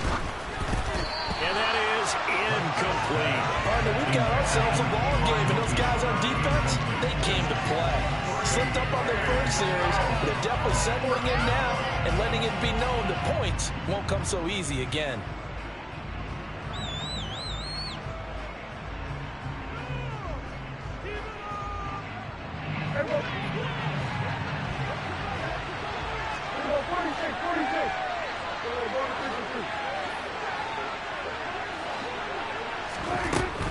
And that is incomplete. Partner, we've got ourselves a ball game, and those guys on defense, they came to play. Slipped up on their first series, but they're definitely settling in now and letting it be known that points won't come so easy again.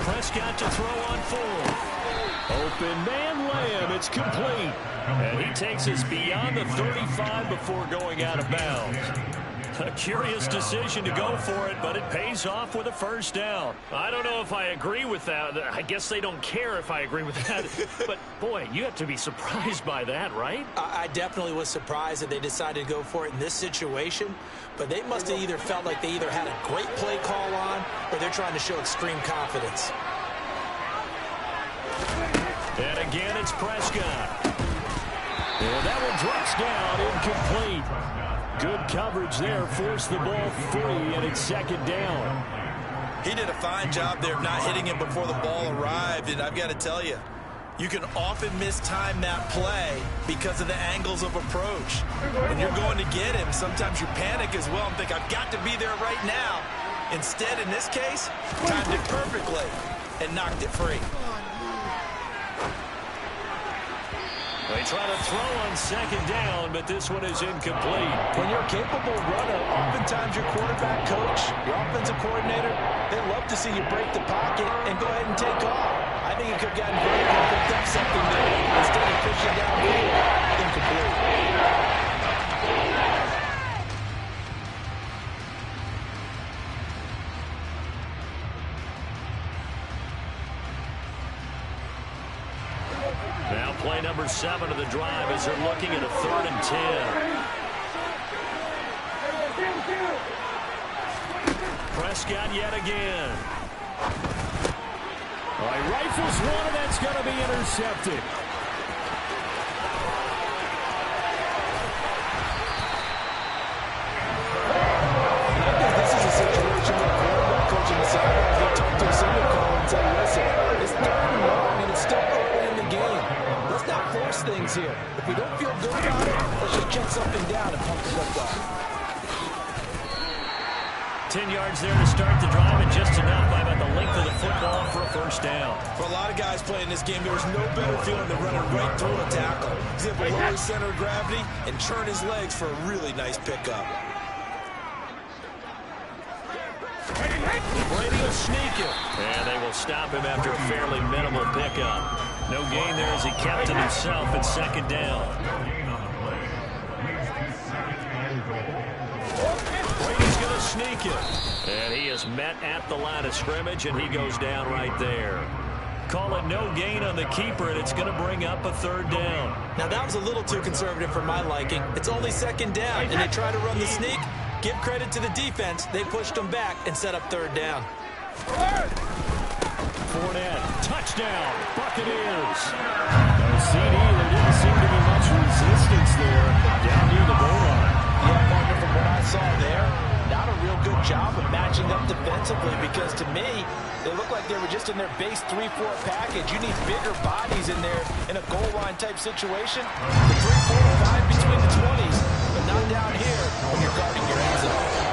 Prescott to throw on 4th. Open man Lamb, it's complete. And he takes us beyond the 35 before going out of bounds. A curious decision to go for it, but it pays off with a 1st down. I don't know if I agree with that. I guess they don't care if I agree with that. But, boy, you have to be surprised by that, right? I definitely was surprised that they decided to go for it in this situation, but they must have either felt like they either had a great play call on or they're trying to show extreme confidence. And again, it's Prescott. And that one drops down, incomplete. Good coverage there, forced the ball free, and it's 2nd down. He did a fine job there of not hitting him before the ball arrived, and I've got to tell you, you can often mistime that play because of the angles of approach. When you're going to get him, sometimes you panic as well and think, I've got to be there right now. Instead, in this case, timed it perfectly and knocked it free. They try to throw on 2nd down, but this one is incomplete. When you're a capable runner, oftentimes your quarterback coach, your offensive coordinator, they love to see you break the pocket and go ahead and take off. I think he could have gotten vertical and picked up something there instead of pushing downfield. Incomplete. Now play number 7 of the drive as they're looking at a 3rd and 10. Prescott yet again. All right, rifles one, and that's going to be intercepted. I think this is a situation where the quarterback coach in the sidelines will talk to a signal call and say, listen, it's 3rd and long, and it's still early in the game. Let's not force things here. If we don't feel good about it, let's just check something down and pump the football. 10 yards there to start the drive, and just enough by about the length of the football for a 1st down. For a lot of guys playing this game, there was no better feeling than running right through a tackle. He's able to lower his center of gravity and turn his legs for a really nice pickup. Brady will sneak it. And they will stop him after a fairly minimal pickup. No gain there as he kept it himself at 2nd down. Brady's going to sneak take it. And he is met at the line of scrimmage, and he goes down right there. Call it no gain on the keeper, and it's going to bring up a 3rd down. Now, that was a little too conservative for my liking. It's only 2nd down, and they try to run the sneak. Give credit to the defense. They pushed them back and set up 3rd down. Fournette, touchdown, Buccaneers. No CD, there didn't seem to be much resistance there down near the goal line. Yeah, partner, from what I saw there, not a real good job of matching up defensively, because to me, they look like they were just in their base 3-4 package. You need bigger bodies in there in a goal line type situation. The 3-4-5 between the 20s, but not down here when you're guarding your end zone.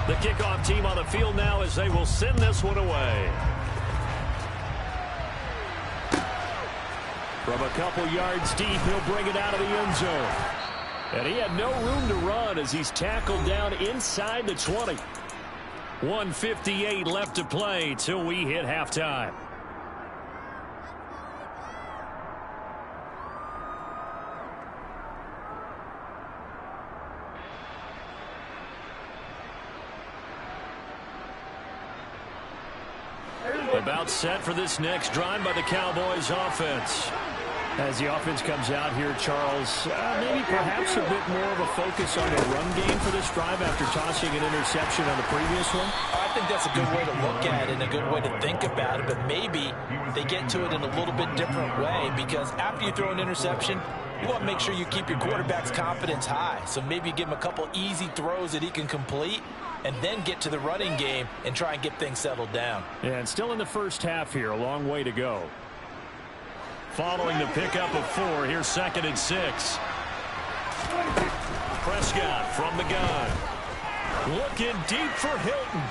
The kickoff team on the field now as they will send this one away. From a couple yards deep, he'll bring it out of the end zone. And he had no room to run as he's tackled down inside the 20. 1:58 left to play till we hit halftime. About set for this next drive by the Cowboys offense. As the offense comes out here, Charles, maybe perhaps a bit more of a focus on the run game for this drive after tossing an interception on the previous one? I think that's a good way to look at it and a good way to think about it, but maybe they get to it in a little bit different way, because after you throw an interception, you want to make sure you keep your quarterback's confidence high. So maybe you give him a couple easy throws that he can complete, and then get to the running game and try and get things settled down. Yeah, and still in the first half here, a long way to go. Following the pickup of 4, here's 2nd and 6. Prescott from the gun. Looking deep for Hilton.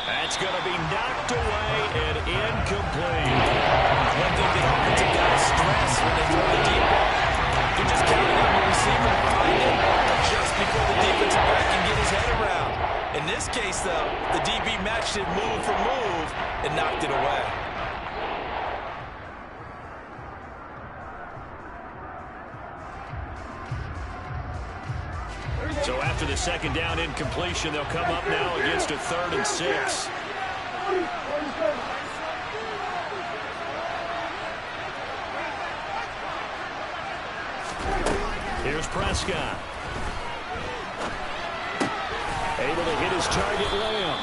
That's going to be knocked away and incomplete. One thing the offensive guys stress when they throw the deep ball, they're just counting on the receiver to find it just before the defensive back can get his head around. In this case, though, the DB matched it move for move and knocked it away. So after the 2nd down incompletion, they'll come up now against a 3rd and 6. Here's Prescott. Able to hit his target, Lamb.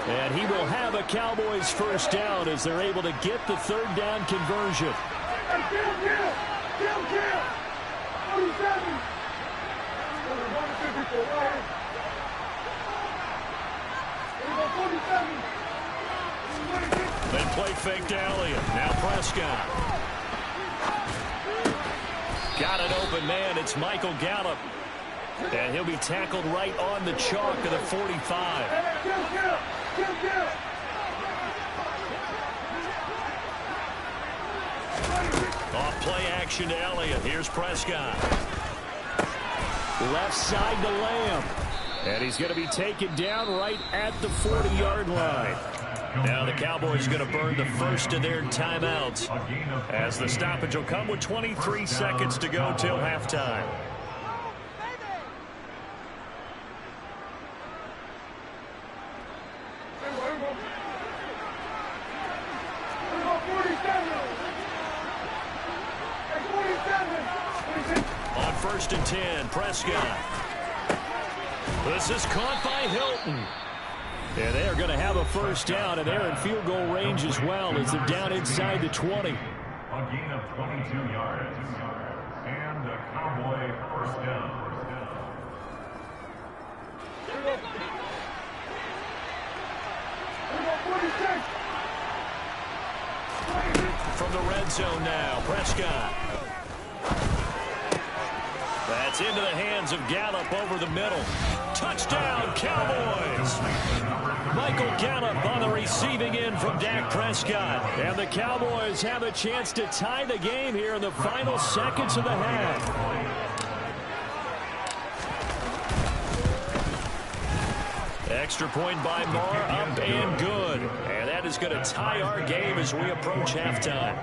And he will have a Cowboys 1st down as they're able to get the 3rd down conversion. They play fake to Elliott. Now Prescott. Got an open man. It's Michael Gallup. And he'll be tackled right on the chalk of the 45. Off play action to Elliott. Here's Prescott. Left side to Lamb. And he's going to be taken down right at the 40-yard line. Now the Cowboys are going to burn the first of their timeouts, as the stoppage will come with 23 seconds to go till halftime. On 1st and 10, Prescott. This is caught by Hilton. And they are going to have a 1st down, and they're in field goal range as well as they're down inside the 20. A gain of 22 yards. And a Cowboy 1st down. From the red zone now, Prescott. That's into the hands of Gallup over the middle. Touchdown, Cowboys! Michael Gallup on the receiving end from Dak Prescott. And the Cowboys have a chance to tie the game here in the final seconds of the half. Extra point by Moore, up and good. And that is going to tie our game as we approach halftime.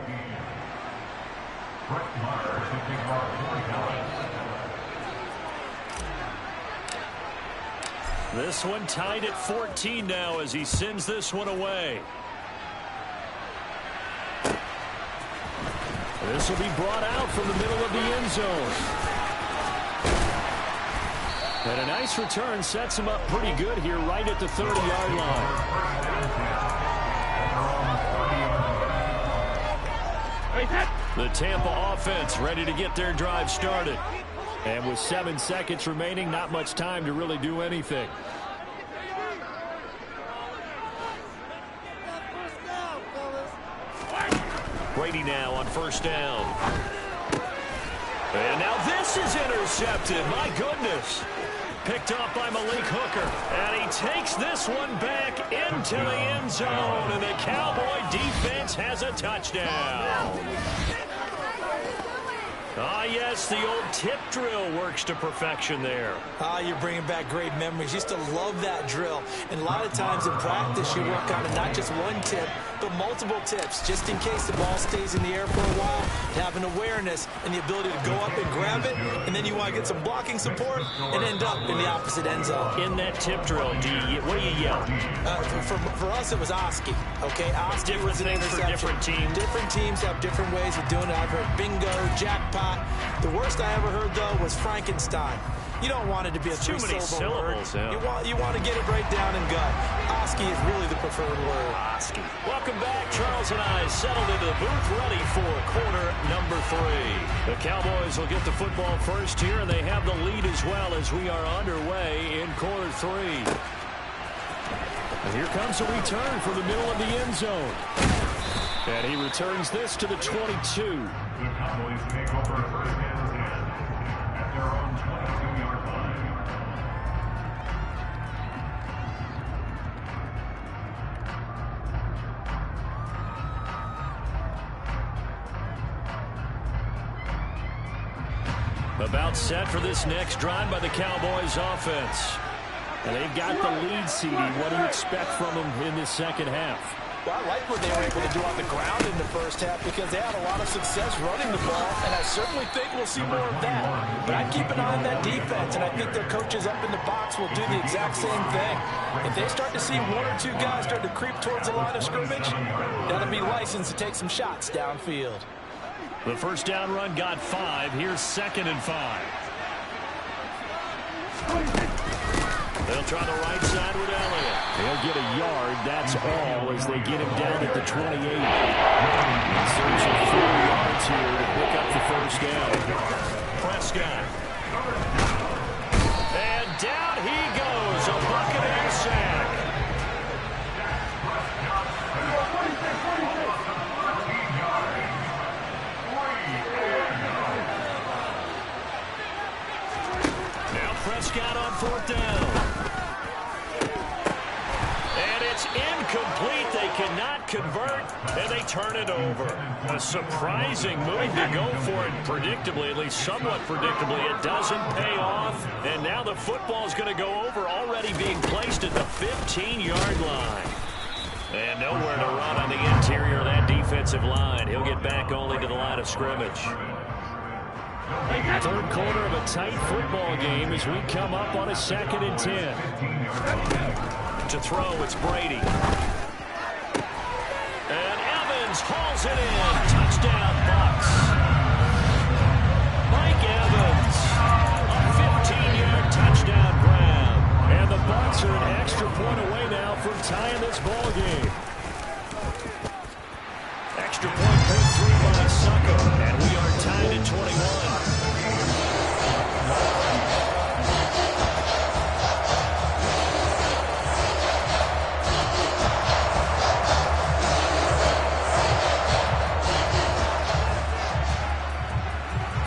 This one tied at 14 now as he sends this one away. This will be brought out from the middle of the end zone. And a nice return sets him up pretty good here right at the 30-yard line. The Tampa offense ready to get their drive started. And with 7 seconds remaining, not much time to really do anything. Brady now on first down. And now this is intercepted. My goodness. Picked off by Malik Hooker. And he takes this one back into the end zone. And the Cowboy defense has a touchdown. Ah, yes, the old tip drill works to perfection there. Ah, you're bringing back great memories. Used to love that drill. And a lot of times in practice, you work on it, not just one tip, but multiple tips, just in case the ball stays in the air for a while. Have an awareness and the ability to go up and grab it, and then you want to get some blocking support and end up in the opposite end zone. In that tip drill, what do you yell? For us, it was Oski. Okay, Oski was an interception. For different teams. Different teams have different ways of doing it. I've heard bingo, jackpot. The worst I ever heard, though, was Frankenstein. You don't want it to be a too many syllables. Yeah. You want to get it right down and gut. Oski is really the preferred word. Oski. Welcome back. Charles and I settled into the booth, ready for quarter number 3. The Cowboys will get the football first here, and they have the lead as well as we are underway in quarter 3. And here comes a return from the middle of the end zone. And he returns this to the 22. The Cowboys take over first and 10 at their own 22-yard line. About set for this next drive by the Cowboys offense. And they've got the lead, CD. What do you expect from them in this second half? Well, I like what they were able to do on the ground in the first half because they had a lot of success running the ball, and I certainly think we'll see more of that. But I'd keep an eye on that defense, and I think their coaches up in the box will do the exact same thing. If they start to see 1 or 2 guys start to creep towards the line of scrimmage, that'll be licensed to take some shots downfield. The first down run got 5. Here's 2nd and 5. They'll try the right side with Elliott. They'll get a yard, that's all, as they get him down at the 28. He serves for 4 yards here to pick up the first down. Prescott. And down he goes, a Buccaneer sack. Now Prescott on 4th down. Incomplete. They cannot convert, and they turn it over. A surprising move to go for it predictably, at least somewhat predictably. It doesn't pay off, and now the football is going to go over, already being placed at the 15-yard line. And nowhere to run on the interior of that defensive line. He'll get back only to the line of scrimmage. Third quarter of a tight football game as we come up on a 2nd and 10. To throw, it's Brady. And Evans hauls it in. Touchdown, Bucs. Mike Evans, a 15-yard touchdown grab. And the Bucs are an extra point away now from tying this ball game. Extra point put through by Sucker. And we are tied at 21.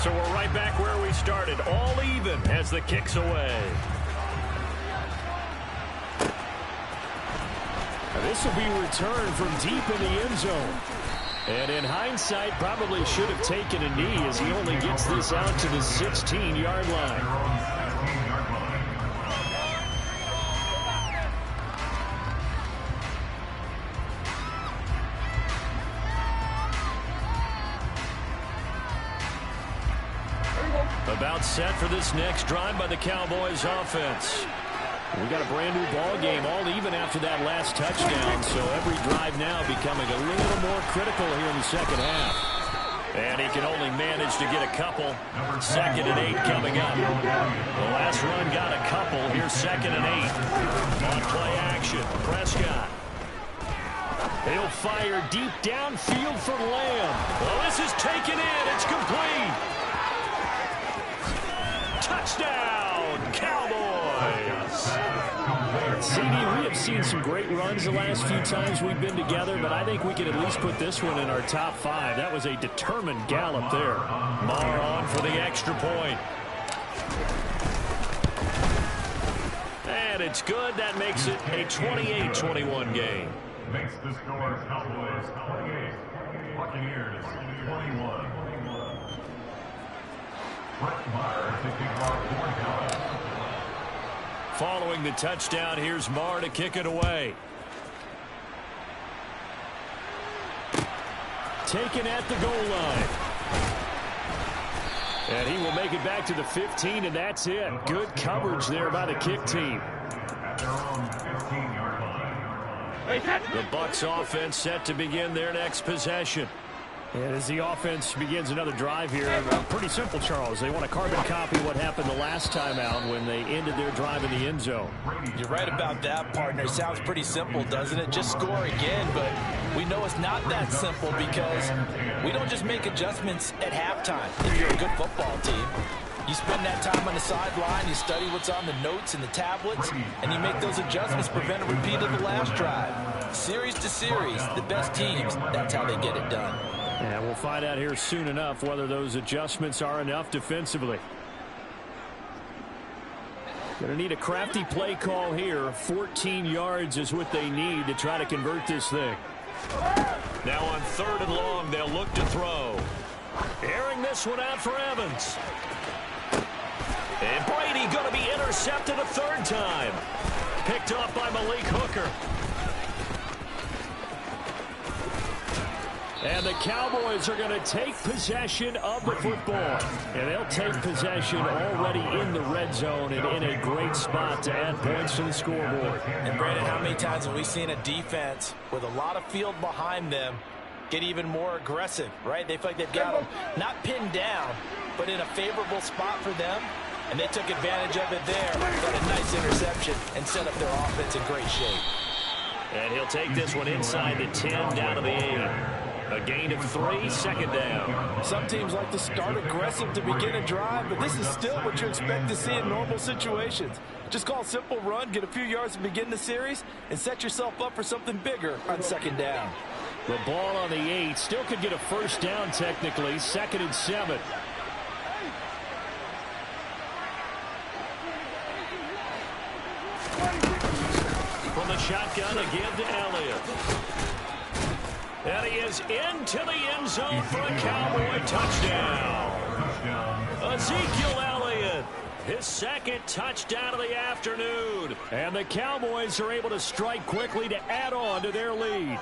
So we're right back where we started, all even as the kick's away. This will be returned from deep in the end zone. And in hindsight, probably should have taken a knee as he only gets this out to the 16-yard line. About set for this next drive by the Cowboys offense. We got a brand new ball game, all even after that last touchdown, so every drive now becoming a little more critical here in the second half. And he can only manage to get a couple. 2nd and 8 coming up. The last run got a couple. Here's 2nd and 8. On play action, Prescott. He'll fire deep downfield for Lamb. Well, this is taken in. It's complete. Touchdown, Cowboys. CD, we have seen some great runs the last few times we've been together, but I think we can at least put this one in our top 5. That was a determined gallop there. Maher on for the extra point. And it's good. That makes it a 28-21 game. Makes the score Cowboys 28, Buccaneers 21. Brett Maher taking off 4 down. Following the touchdown, here's Maher to kick it away. Taken at the goal line. And he will make it back to the 15, and that's it. Good coverage there by the kick team. At their own 15-yard line. The Bucs offense set to begin their next possession. And as the offense begins another drive here, pretty simple, Charles. They want to carbon copy what happened the last time out when they ended their drive in the end zone. You're right about that, partner. Sounds pretty simple, doesn't it? Just score again, but we know it's not that simple because we don't just make adjustments at halftime. If you're a good football team, you spend that time on the sideline, you study what's on the notes and the tablets, and you make those adjustments, prevent a repeat of the last drive. Series to series, the best teams, that's how they get it done. And we'll find out here soon enough whether those adjustments are enough defensively. Going to need a crafty play call here. 14 yards is what they need to try to convert this thing. Now on 3rd and long, they'll look to throw. Airing this one out for Evans. And Brady going to be intercepted a 3rd time. Picked off by Malik Hooker. And the Cowboys are going to take possession of the football. And they'll take possession already in the red zone and in a great spot to add points to the scoreboard. And Brandon, how many times have we seen a defense with a lot of field behind them get even more aggressive, right? They feel like they've got them not pinned down, but in a favorable spot for them. And they took advantage of it there. Got a nice interception and set up their offense in great shape. And he'll take this one inside the 10 down to the 8. A gain of 3, 2nd down. Some teams like to start aggressive to begin a drive, but this is still what you expect to see in normal situations. Just call a simple run, get a few yards to begin the series, and set yourself up for something bigger on 2nd down. The ball on the 8 still could get a 1st down technically. 2nd and 7. From the shotgun, a give to Elliott. And he is into the end zone for a Cowboy touchdown. Ezekiel Elliott, his 2nd touchdown of the afternoon. And the Cowboys are able to strike quickly to add on to their lead.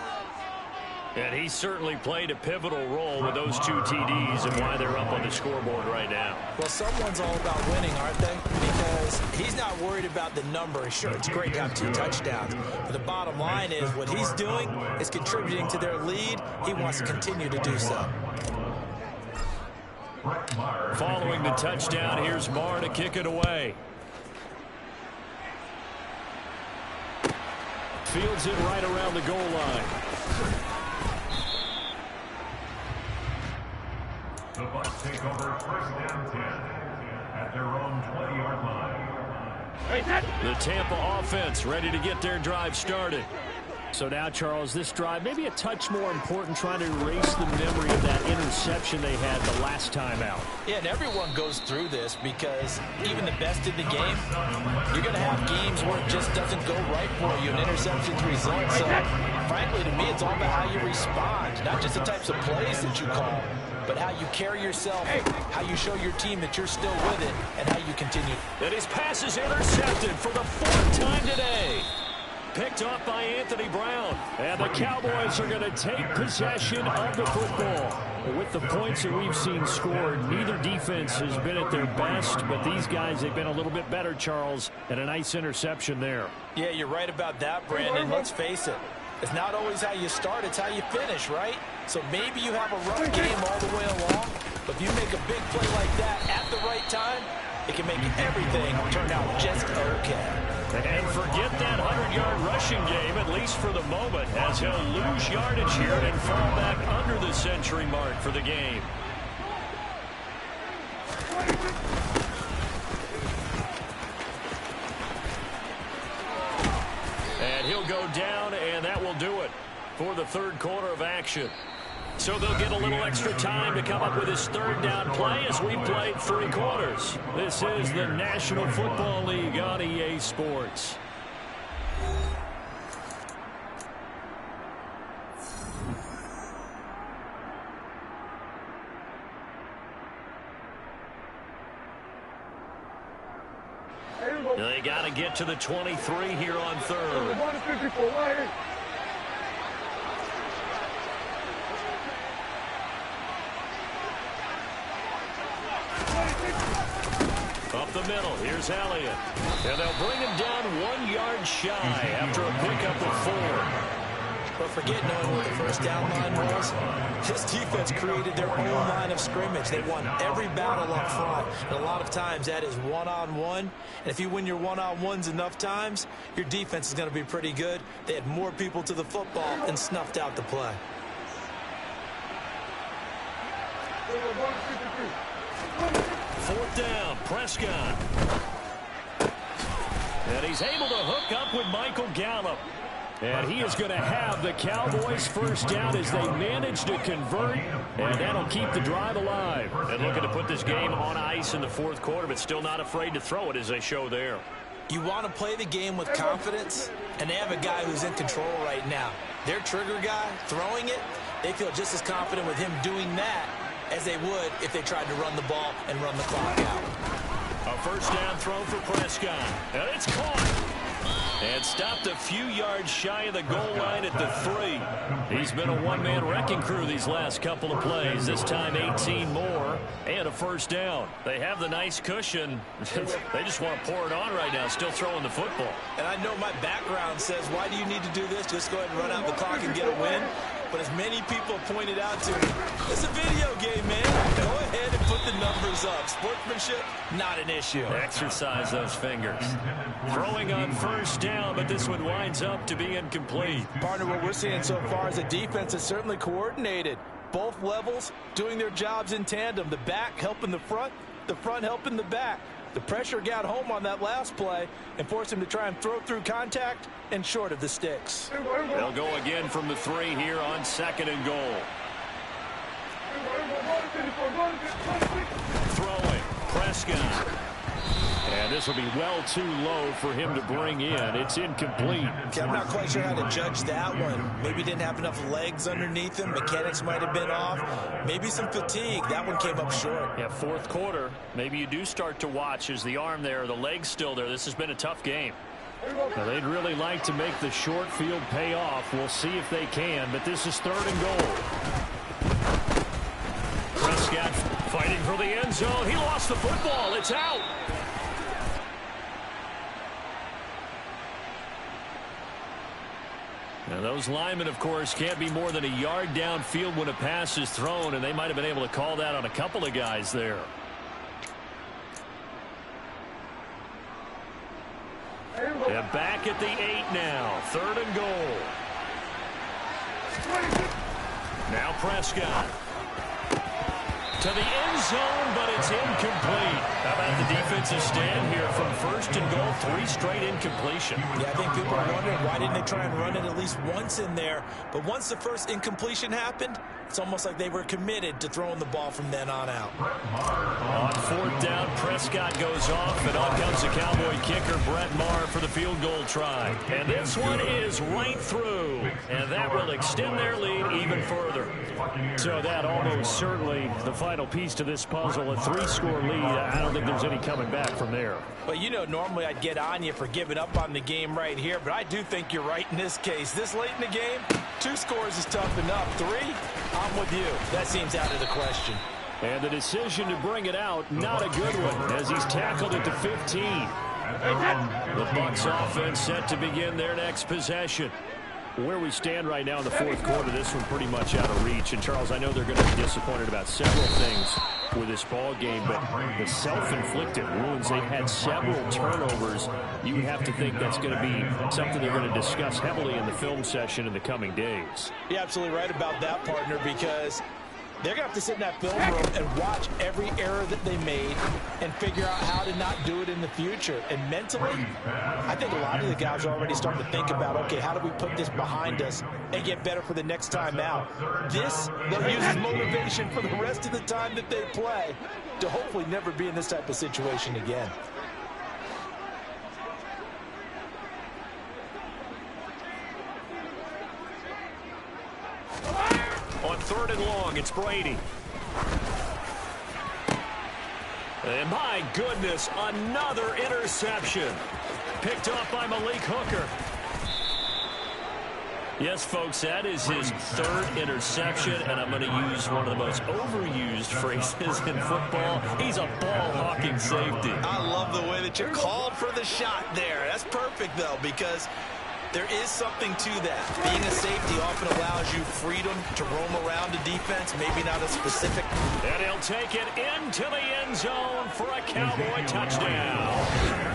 And he certainly played a pivotal role with those 2 TDs and why they're up on the scoreboard right now. Well, someone's all about winning, aren't they? Because he's not worried about the number. Sure, it's great to have 2 touchdowns. But the bottom line is what he's doing is contributing to their lead. He wants to continue to do so. Following the touchdown, here's Maher to kick it away. Fields it right around the goal line. The Bucs take over 1st and 10 at their own 20-yard line. The Tampa offense ready to get their drive started. So now, Charles, this drive maybe a touch more important, trying to erase the memory of that interception they had the last time out. Yeah, and everyone goes through this because even the best in the game, you're going to have games where it just doesn't go right for you and interceptions result. So, frankly, to me, it's all about how you respond, not just the types of plays that you call, but how you carry yourself, how you show your team that you're still with it, and how you continue. And his pass is intercepted for the 4th time today. picked off by Anthony Brown. And the Cowboys are going to take possession of the football. With the points that we've seen scored, neither defense has been at their best, but these guys, they've been a little bit better, Charles, and a nice interception there. Yeah, you're right about that, Brandon. Let's face it. It's not always how you start, it's how you finish, right? So maybe you have a rough game all the way along, but if you make a big play like that at the right time, it can make everything turn out just okay. And forget that 100-yard rushing game, at least for the moment, as he'll lose yardage here and fall back under the century mark for the game. And he'll go down, and that will do it for the third quarter of action. So they'll get a little extra time to come up with his third down play as we played 3 quarters. This is the National Football League on EA Sports. They got to get to the 23 here on third. Up the middle, here's Elliott. And they'll bring him down 1 yard shy after a pickup of 4. But forget knowing what the first down line was. This defense created their own line of scrimmage. They won every battle up front. And a lot of times that is one-on-one. And if you win your one-on-ones enough times, your defense is going to be pretty good. They had more people to the football and snuffed out the play. Fourth down, Prescott. And he's able to hook up with Michael Gallup. And he is going to have the Cowboys first down as they manage to convert. And that'll keep the drive alive. And looking to put this game on ice in the fourth quarter, but still not afraid to throw it as they show there. You want to play the game with confidence, and they have a guy who's in control right now. Their trigger guy, throwing it, they feel just as confident with him doing that as they would if they tried to run the ball and run the clock out. A first down throw for Prescott. And it's caught. And stopped a few yards shy of the goal line at the 3. He's been a one-man wrecking crew these last couple of plays. This time 18 more and a first down. They have the nice cushion. They just want to pour it on right now, still throwing the football. And I know my background says, why do you need to do this? Just go ahead and run out the clock and get a win. But as many people pointed out to me, it's a video game, man. Go ahead and put the numbers up. Sportsmanship, not an issue. Exercise those fingers. Throwing on first down, but this one winds up to be incomplete. Partner, what we're seeing so far is a defense that's certainly coordinated. Both levels doing their jobs in tandem. The back helping the front helping the back. The pressure got home on that last play and forced him to try and throw through contact and short of the sticks. They'll go again from the 3 here on 2nd and goal. Throwing, Prescott. And this will be well too low for him to bring in. It's incomplete. Okay, I'm not quite sure how to judge that one. Maybe he didn't have enough legs underneath him. Mechanics might have been off. Maybe some fatigue. That one came up short. Yeah, fourth quarter. Maybe you do start to watch as the arm there, the leg's still there. This has been a tough game. Now, they'd really like to make the short field pay off. We'll see if they can, but this is 3rd and goal. Prescott fighting for the end zone. He lost the football. It's out. Now, those linemen, of course, can't be more than a yard downfield when a pass is thrown, and they might have been able to call that on a couple of guys there. And back at the 8 now. 3rd and goal. Now Prescott. To the end zone, but it's incomplete. How about the defensive stand here from 1st and goal? 3 straight incompletion. Yeah, I think people are wondering why didn't they try and run it at least once in there. But once the first incompletion happened, It's almost like they were committed to throwing the ball from then on out. On 4th down, Prescott goes off, and on comes the Cowboy kicker, Brett Maher, for the field goal try. And this one is right through, and that will extend their lead even further. So that almost certainly the final piece to this puzzle, a 3-score lead. I don't think there's any coming back from there. Well, you know, normally I'd get on you for giving up on the game right here, but I do think you're right in this case. This late in the game, 2 scores is tough enough. 3, I'm with you. That seems out of the question. And the decision to bring it out, not a good one, as he's tackled at the 15. The Bucs offense set to begin their next possession. Where we stand right now in the 4th quarter, this one pretty much out of reach. And, Charles, I know they're going to be disappointed about several things with this ball game, but the self-inflicted wounds, they've had several turnovers. You would have to think that's going to be something they're going to discuss heavily in the film session in the coming days. You're absolutely right about that, partner, because they're going to have to sit in that film room and watch every error that they made and figure out how to not do it in the future. And mentally, I think a lot of the guys are already starting to think about, okay, how do we put this behind us and get better for the next time out? This, they'll use as motivation for the rest of the time that they play to hopefully never be in this type of situation again. On 3rd and long, it's Brady. And my goodness, another interception. Picked off by Malik Hooker. Yes, folks, that is his 3rd interception, and I'm going to use one of the most overused phrases in football. He's a ball-hawking safety. I love the way that you called for the shot there. That's perfect, though, because there is something to that. Being a safety often allows you freedom to roam around the defense, maybe not a specific. And he'll take it into the end zone for a Cowboy touchdown.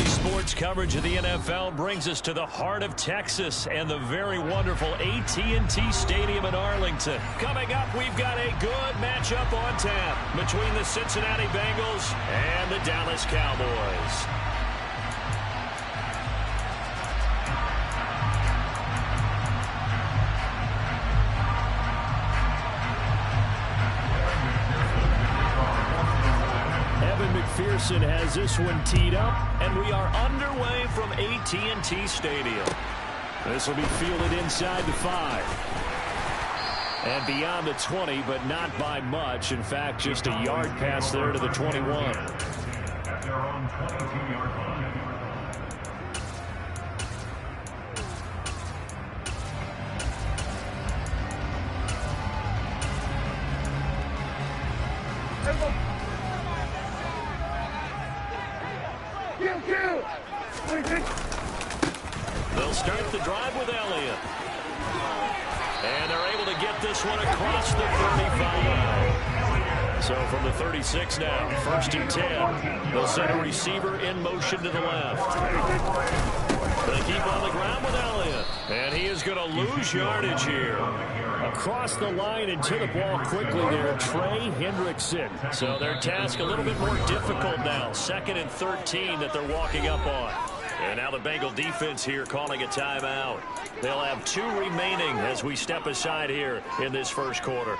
Sports coverage of the NFL brings us to the heart of Texas and the very wonderful AT&T Stadium in Arlington. Coming up, we've got a good matchup on tap between the Cincinnati Bengals and the Dallas Cowboys. McPherson has this one teed up, and we are underway from AT&T Stadium. This will be fielded inside the 5. And beyond the 20, but not by much. In fact, just a yard pass there to the 21. At their own 22-yard line. They'll start the drive with Elliott. And they're able to get this one across the 35. So from the 36 now, 1st and 10. They'll send a receiver in motion to the left. They keep on the ground with Elliott. And he is going to lose yardage here. Across the line and to the ball quickly there, Trey Hendrickson. So their task a little bit more difficult now. 2nd and 13 that they're walking up on. And now the Bengal defense here calling a timeout. They'll have 2 remaining as we step aside here in this first quarter.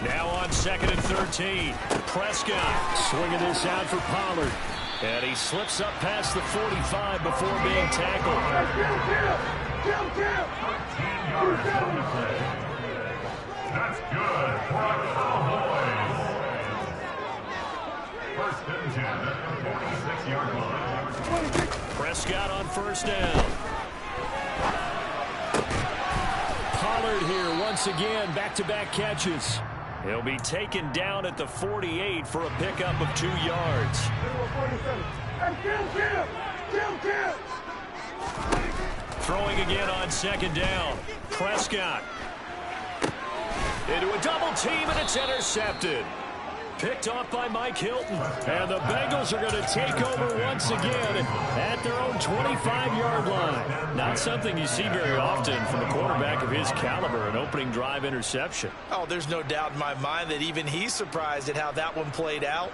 Now on 2nd and 13. Prescott swinging this out for Pollard. And he slips up past the 45 before being tackled. That's good for a Cowboys. 1st and 10 at the 46-yard line. Prescott on 1st down. Pollard here once again, back-to-back catches. He'll be taken down at the 48 for a pickup of 2 yards. Throwing again on 2nd down. Prescott. Into a double team, and it's intercepted. Picked off by Mike Hilton. And the Bengals are going to take over once again at their own 25-yard line. Not something you see very often from a quarterback of his caliber, an opening drive interception. Oh, there's no doubt in my mind that even he's surprised at how that one played out.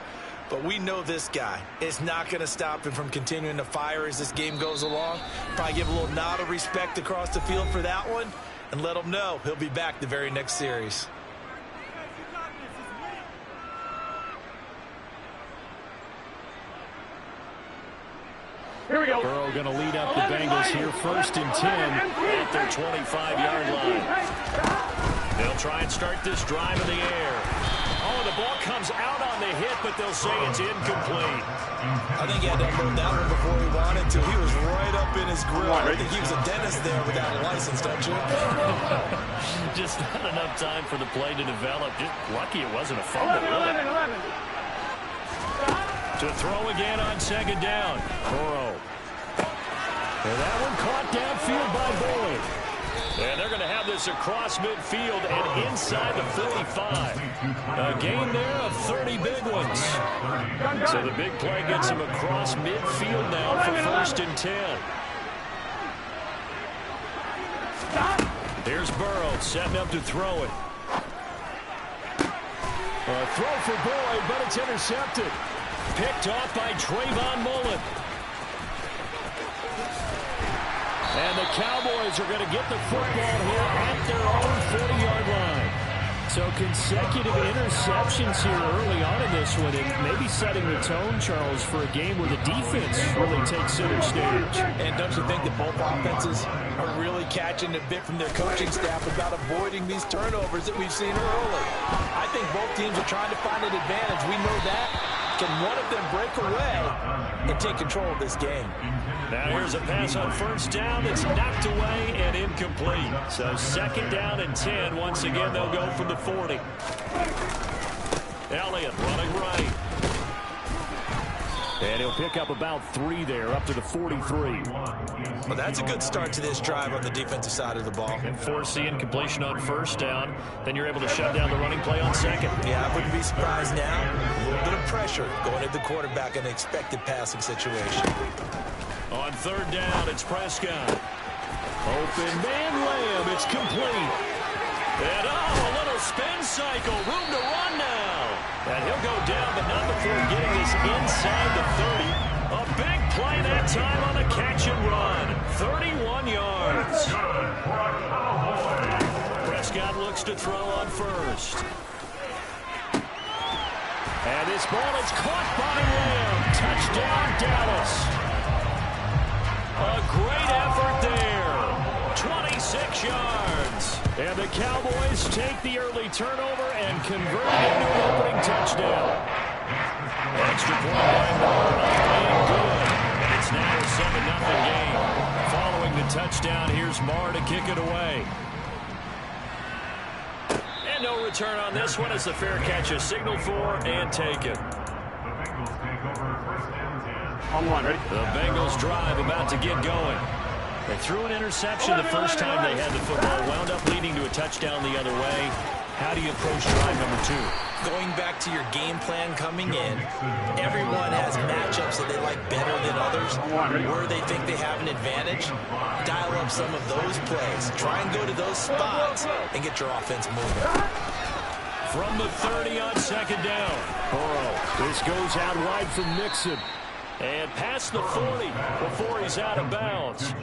But we know this guy is not going to stop him from continuing to fire as this game goes along. Probably give a little nod of respect across the field for that one and let him know he'll be back the very next series. Here we go. Burrow going to lead up the Bengals here, 1st and 10 at their 25-yard line. They'll try and start this drive in the air. Oh, the ball comes out on the hit, but they'll say it's incomplete. I think he had to unload that one before he wanted to. He was right up in his grill. I think he was a dentist there without a license, don't you? Just not enough time for the play to develop. Just lucky it wasn't a fumble. 11. To throw again on 2nd down. Burrow. And that one caught downfield by Boyd. And they're going to have this across midfield and inside the 45. A gain there of 30 big ones. So the big play gets him across midfield now for 1st and 10. Here's Burrow setting up to throw it. A throw for Boyd, but it's intercepted. Picked off by Trayvon Mullen. And the Cowboys are going to get the football here at their own 40-yard line. So consecutive interceptions here early on in this one, and maybe setting the tone, Charles, for a game where the defense really takes center stage. And don't you think that both offenses are really catching a bit from their coaching staff about avoiding these turnovers that we've seen early? I think both teams are trying to find an advantage. We know that. Can one of them break away and take control of this game? Now here's a pass on 1st down that's knocked away and incomplete. So 2nd down and 10. Once again, they'll go from the 40. Elliott running right. And he'll pick up about 3 there, up to the 43. Well, that's a good start to this drive on the defensive side of the ball. And force the incompletion on 1st down. Then you're able to shut down the running play on 2nd. Yeah, I wouldn't be surprised now. A little bit of pressure going at the quarterback in an expected passing situation. On 3rd down, it's Prescott. Open man layup. It's complete. And a little spin cycle. Room to run now. And he'll go down, but not before getting this inside the 30. A big play that time on the catch and run. 31 yards. Prescott looks to throw on first. And this ball is caught by Lamb. Touchdown, Dallas. A great effort there. 26 yards. And the Cowboys take the early turnover and convert it into an opening touchdown. Extra point by Moore, up and good. And it's now a 7-0 game. Following the touchdown, here's Marr to kick it away. And no return on this one as the fair catch is signaled for and taken. The Bengals take over first and 10. On one, ready? The Bengals drive about to get going. They threw an interception the first time they had the football, wound up leading to a touchdown the other way. How do you approach drive number 2? Going back to your game plan coming in, everyone has matchups that they like better than others, where they think they have an advantage. Dial up some of those plays. Try and go to those spots and get your offense moving. From the 30 on second down. Burrow. This goes out wide from Mixon. And past the 40 before he's out of bounds.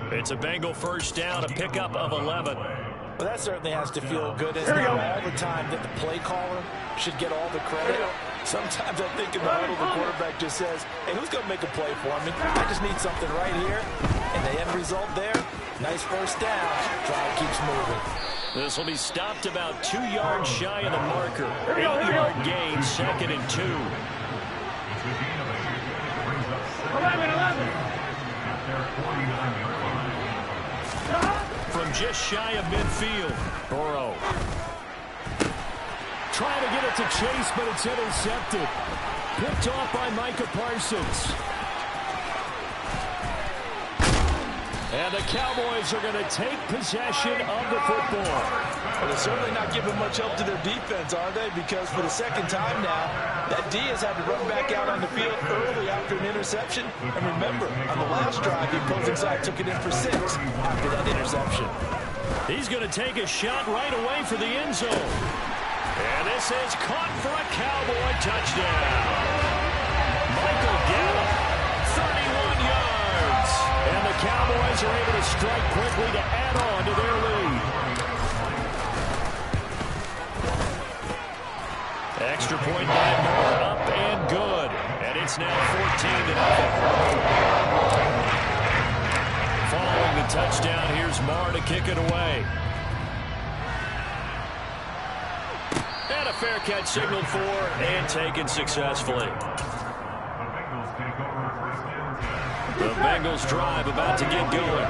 It's a Bengal first down, a pickup of 11. Well, that certainly has to feel good. It's not all the time that the play caller should get all the credit. Sometimes I think in the huddle, the quarterback just says, hey, who's going to make a play for me? I just need something right here. And the end result there, nice first down. Drive keeps moving. This will be stopped about 2 yards shy of the marker. 8-yard gain, 2nd and 2. From just shy of midfield, Burrow. Trying to get it to Chase, but it's intercepted. Picked off by Micah Parsons. And the Cowboys are going to take possession of the football. Well, they're certainly not giving much help to their defense, are they? Because for the second time now, that D has had to run back out on the field early after an interception. And remember, on the last drive, the opposing side took it in for 6 after that interception. He's going to take a shot right away for the end zone. And this is caught for a Cowboy touchdown. Michael Gallup, 31 yards. And the Cowboys are able to strike quickly to add on to their lead. Extra point by Moore, up and good. And it's now 14-0. Following the touchdown, here's Marr to kick it away. And a fair catch signaled for and taken successfully. The Bengals drive about to get going.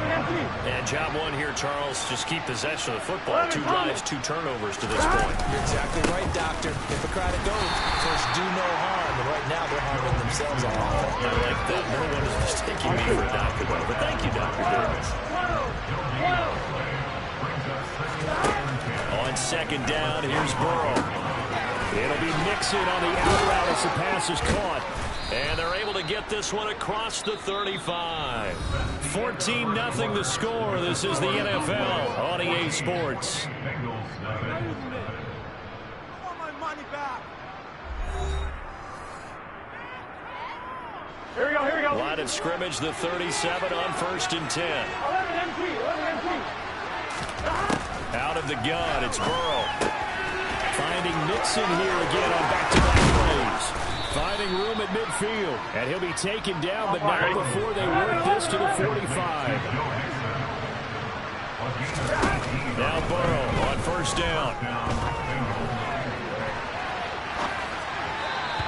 And job one here, Charles, just keep possession of the football. 2 drives, 2 turnovers to this point. You're exactly right, Doctor. Hippocratic oath. First, do no harm. And right now, they're harming themselves on offense. I like that. No one is mistaking me for a doctor, though. But thank you, Dr. Davis. On second down, here's Burrow. It'll be Mixon on the out route as the pass is caught. And they're able to get this one across the 35. 14-0 the score. This is the NFL on EA Sports. Here we go. Line of scrimmage, the 37 on 1st and 10. Out of the gun, it's Burrow. Finding Mixon here again on back-to-back plays. Finding room at midfield. And he'll be taken down, but not before they work this to the 45. Now Burrow on 1st down.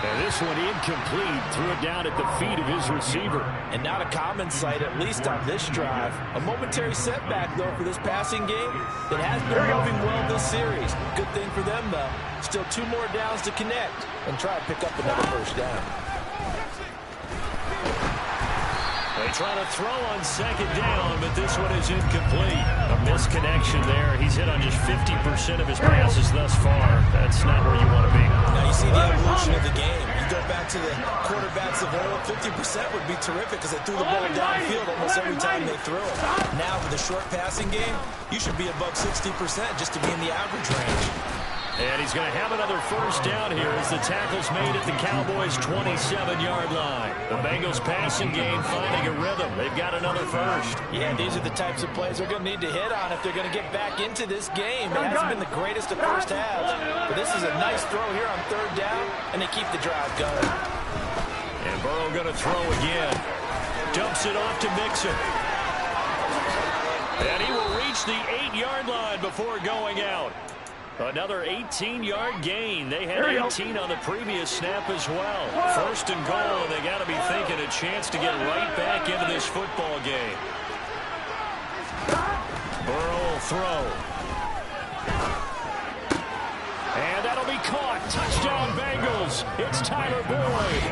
And this one incomplete. Threw it down at the feet of his receiver. And not a common sight, at least on this drive. A momentary setback, though, for this passing game. It has been moving well this series. Good thing for them, though. Still 2 more downs to connect and try to pick up another 1st down. They try to throw on 2nd down, but this one is incomplete. A misconnection there. He's hit on just 50% of his passes thus far. That's not where you want to be. Now you see the evolution of the game. You go back to the quarterbacks of old, 50% would be terrific because they threw the ball downfield almost every time they threw it. Now with the short passing game, you should be above 60% just to be in the average range. And he's going to have another first down here as the tackle's made at the Cowboys' 27-yard line. The Bengals passing game finding a rhythm. They've got another first. Yeah, these are the types of plays they're going to need to hit on if they're going to get back into this game. It hasn't been the greatest of first halves, but this is a nice throw here on third down, and they keep the drive going. And Burrow going to throw again. Dumps it off to Mixon. And he will reach the 8-yard line before going out. Another 18-yard gain. They had 18 on the previous snap as well. First and goal, and they got to be thinking a chance to get right back into this football game. Burrow will throw. And that'll be caught. Touchdown Bengals. It's Tyler Boyd.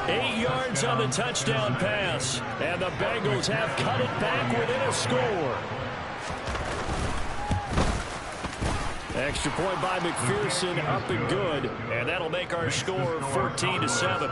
8 yards on the touchdown pass. And the Bengals have cut it back within a score. Extra point by McPherson, up and good. And that'll make our score 14-7.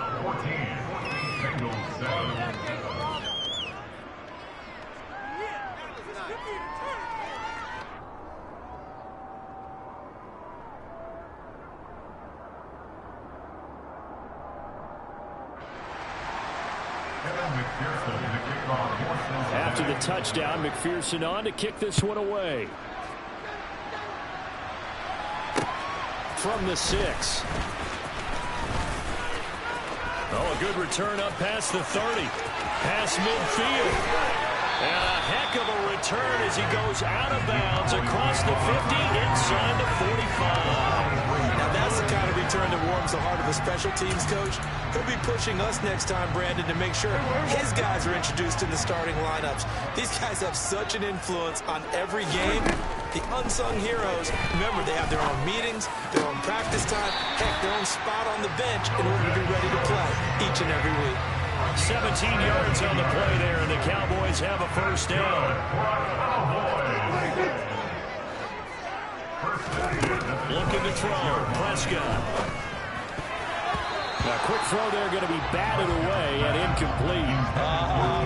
After the touchdown, McPherson on to kick this one away. From the 6. Oh, a good return up past the 30. Past midfield. And a heck of a return as he goes out of bounds across the 50 inside the 45. Now that's the kind of return that warms the heart of a special teams coach. He'll be pushing us next time, Brandon, to make sure his guys are introduced in the starting lineups. These guys have such an influence on every game. The unsung heroes, remember, they have their own meetings, their own practice time, heck, their own spot on the bench in order to be ready to play each and every week. 17 yards on the play there, and the Cowboys have a first down. Looking to throw, Prescott. A quick throw there, going to be batted away and incomplete.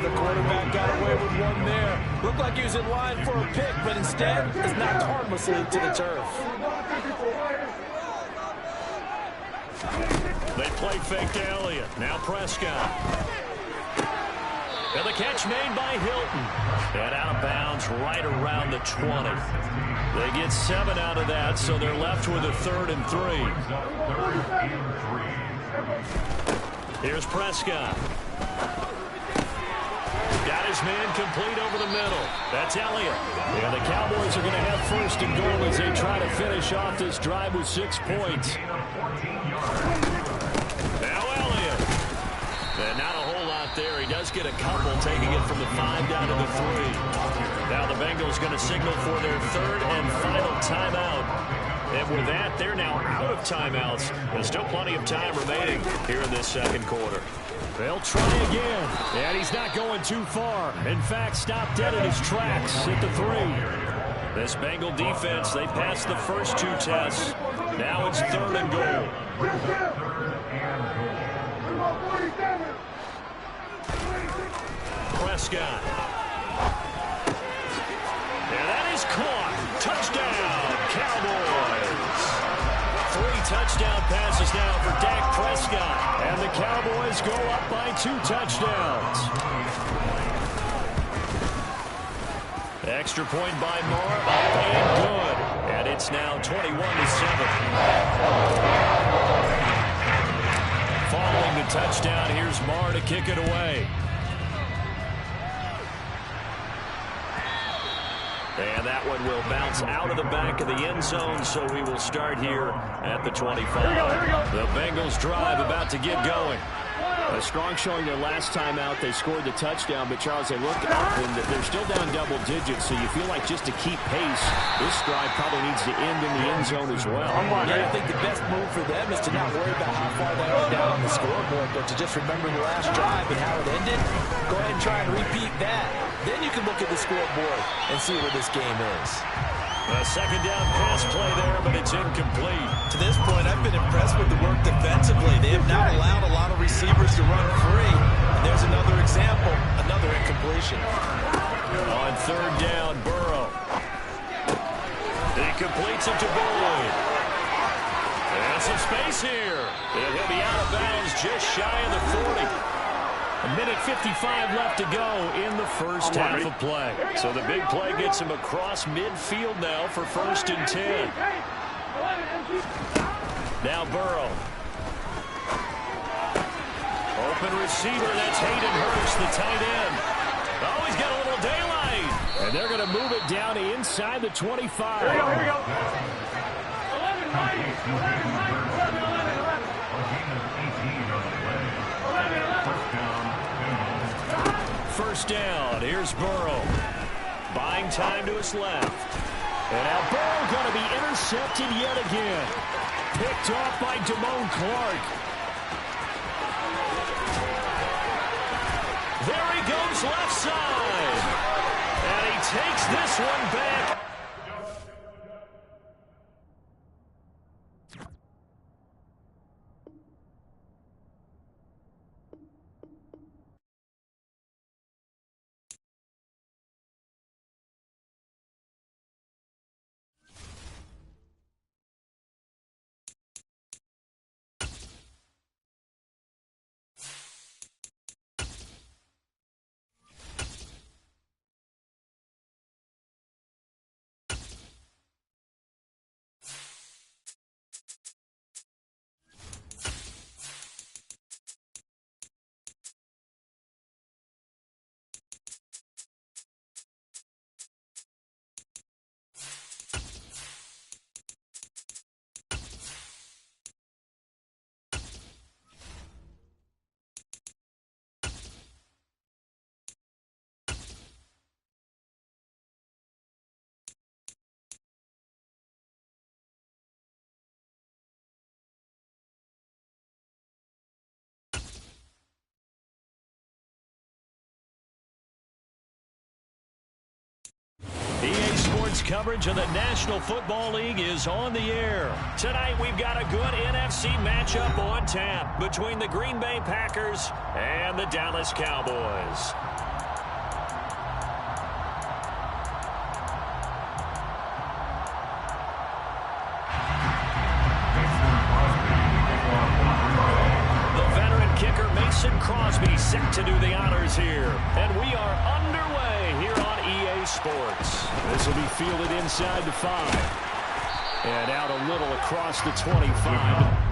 The quarterback got away with one there. Looked like he was in line for a pick, but instead is knocked harmlessly to the turf. They play fake to Elliott. Now Prescott. And the catch made by Hilton. And out of bounds right around the 20. They get 7 out of that, so they're left with a 3rd and 3. Here's Prescott. Got his man complete over the middle. That's Elliott. And the Cowboys are going to have first and goal as they try to finish off this drive with 6 points. Now Elliott. And not a whole lot there. He does get a couple, taking it from the 5 down to the 3. Now the Bengals going to signal for their 3rd and final timeout. And with that, they're now out of timeouts. There's still plenty of time remaining here in this second quarter. They'll try again, and he's not going too far. In fact, stopped dead in his tracks at the 3. This Bengal defense, they passed the first 2 tests. Now it's 3rd and goal. Prescott. And that is caught. Touchdown, Cowboys. 3 touchdown passes now for Dak Prescott. And the Cowboys go up by 2 touchdowns. Extra point by Moore, up and good. And it's now 21-7. Following the touchdown, here's Moore to kick it away. And that one will bounce out of the back of the end zone, so we will start here at the 25. The Bengals drive about to get going. A strong showing their last time out. They scored the touchdown, but Charles, they look up and they're still down double digits, so you feel like just to keep pace, this drive probably needs to end in the end zone as well. Yeah, I think the best move for them is to not worry about how far they are down on the scoreboard, but to just remember the last drive and how it ended. Go ahead and try and repeat that. Then you can look at the scoreboard and see where this game is. A second down pass play there, but it's incomplete. To this point, I've been impressed with the work defensively. They have not allowed a lot of receivers to run free. And there's another example, another incompletion. On 3rd down, Burrow. He completes it to Boyd. And some space here. And he'll be out of bounds just shy of the 40. A minute 55 left to go in the first half of play. So the big play gets him across midfield now for 1st and 10. Now Burrow. Open receiver, that's Hayden Hurst, the tight end. Oh, he's got a little daylight. And they're going to move it down inside the 25. Here we go. 11, First down, here's Burrow. Buying time to his left. And now Burrow going to be intercepted yet again. Picked off by Damone Clark. There he goes left side. And he takes this one back. EA Sports coverage of the National Football League is on the air. Tonight we've got a good NFC matchup on tap between the Green Bay Packers and the Dallas Cowboys. The veteran kicker Mason Crosby set to do the honors here. And we are underway here on EA Sports. This will be fielded inside the 5. And out a little across the 25.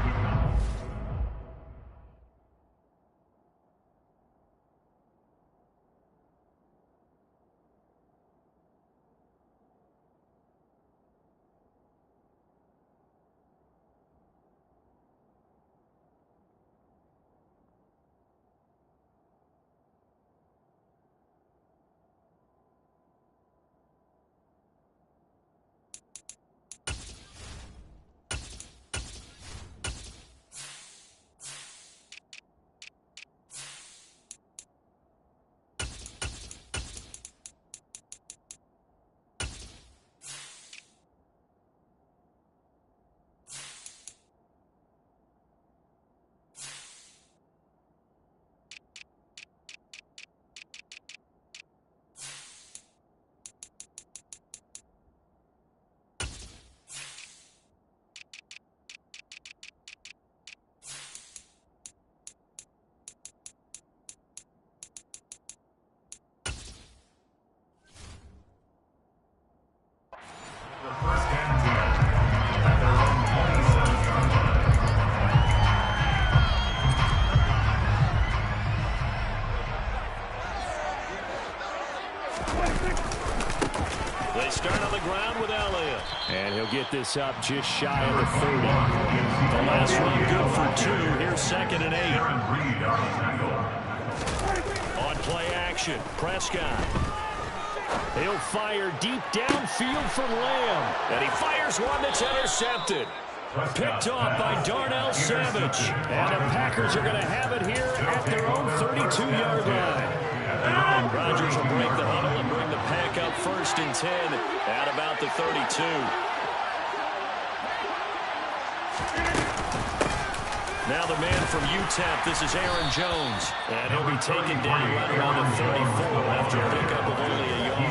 They start on the ground with Elliott. And he'll get this up just shy of the 30. The last one good for 2. Here's 2nd and 8. On play action, Prescott. He'll fire deep downfield for Lamb. And he fires one that's intercepted. Picked off by Darnell Savage. And the Packers are going to have it here at their own 32-yard line. Rodgers will break the huddle and bring the pack up 1st and 10 at about the 32. Now the man from UTEP, this is Aaron Jones. And he'll be taken down right around the 34 after a pickup of only a yard.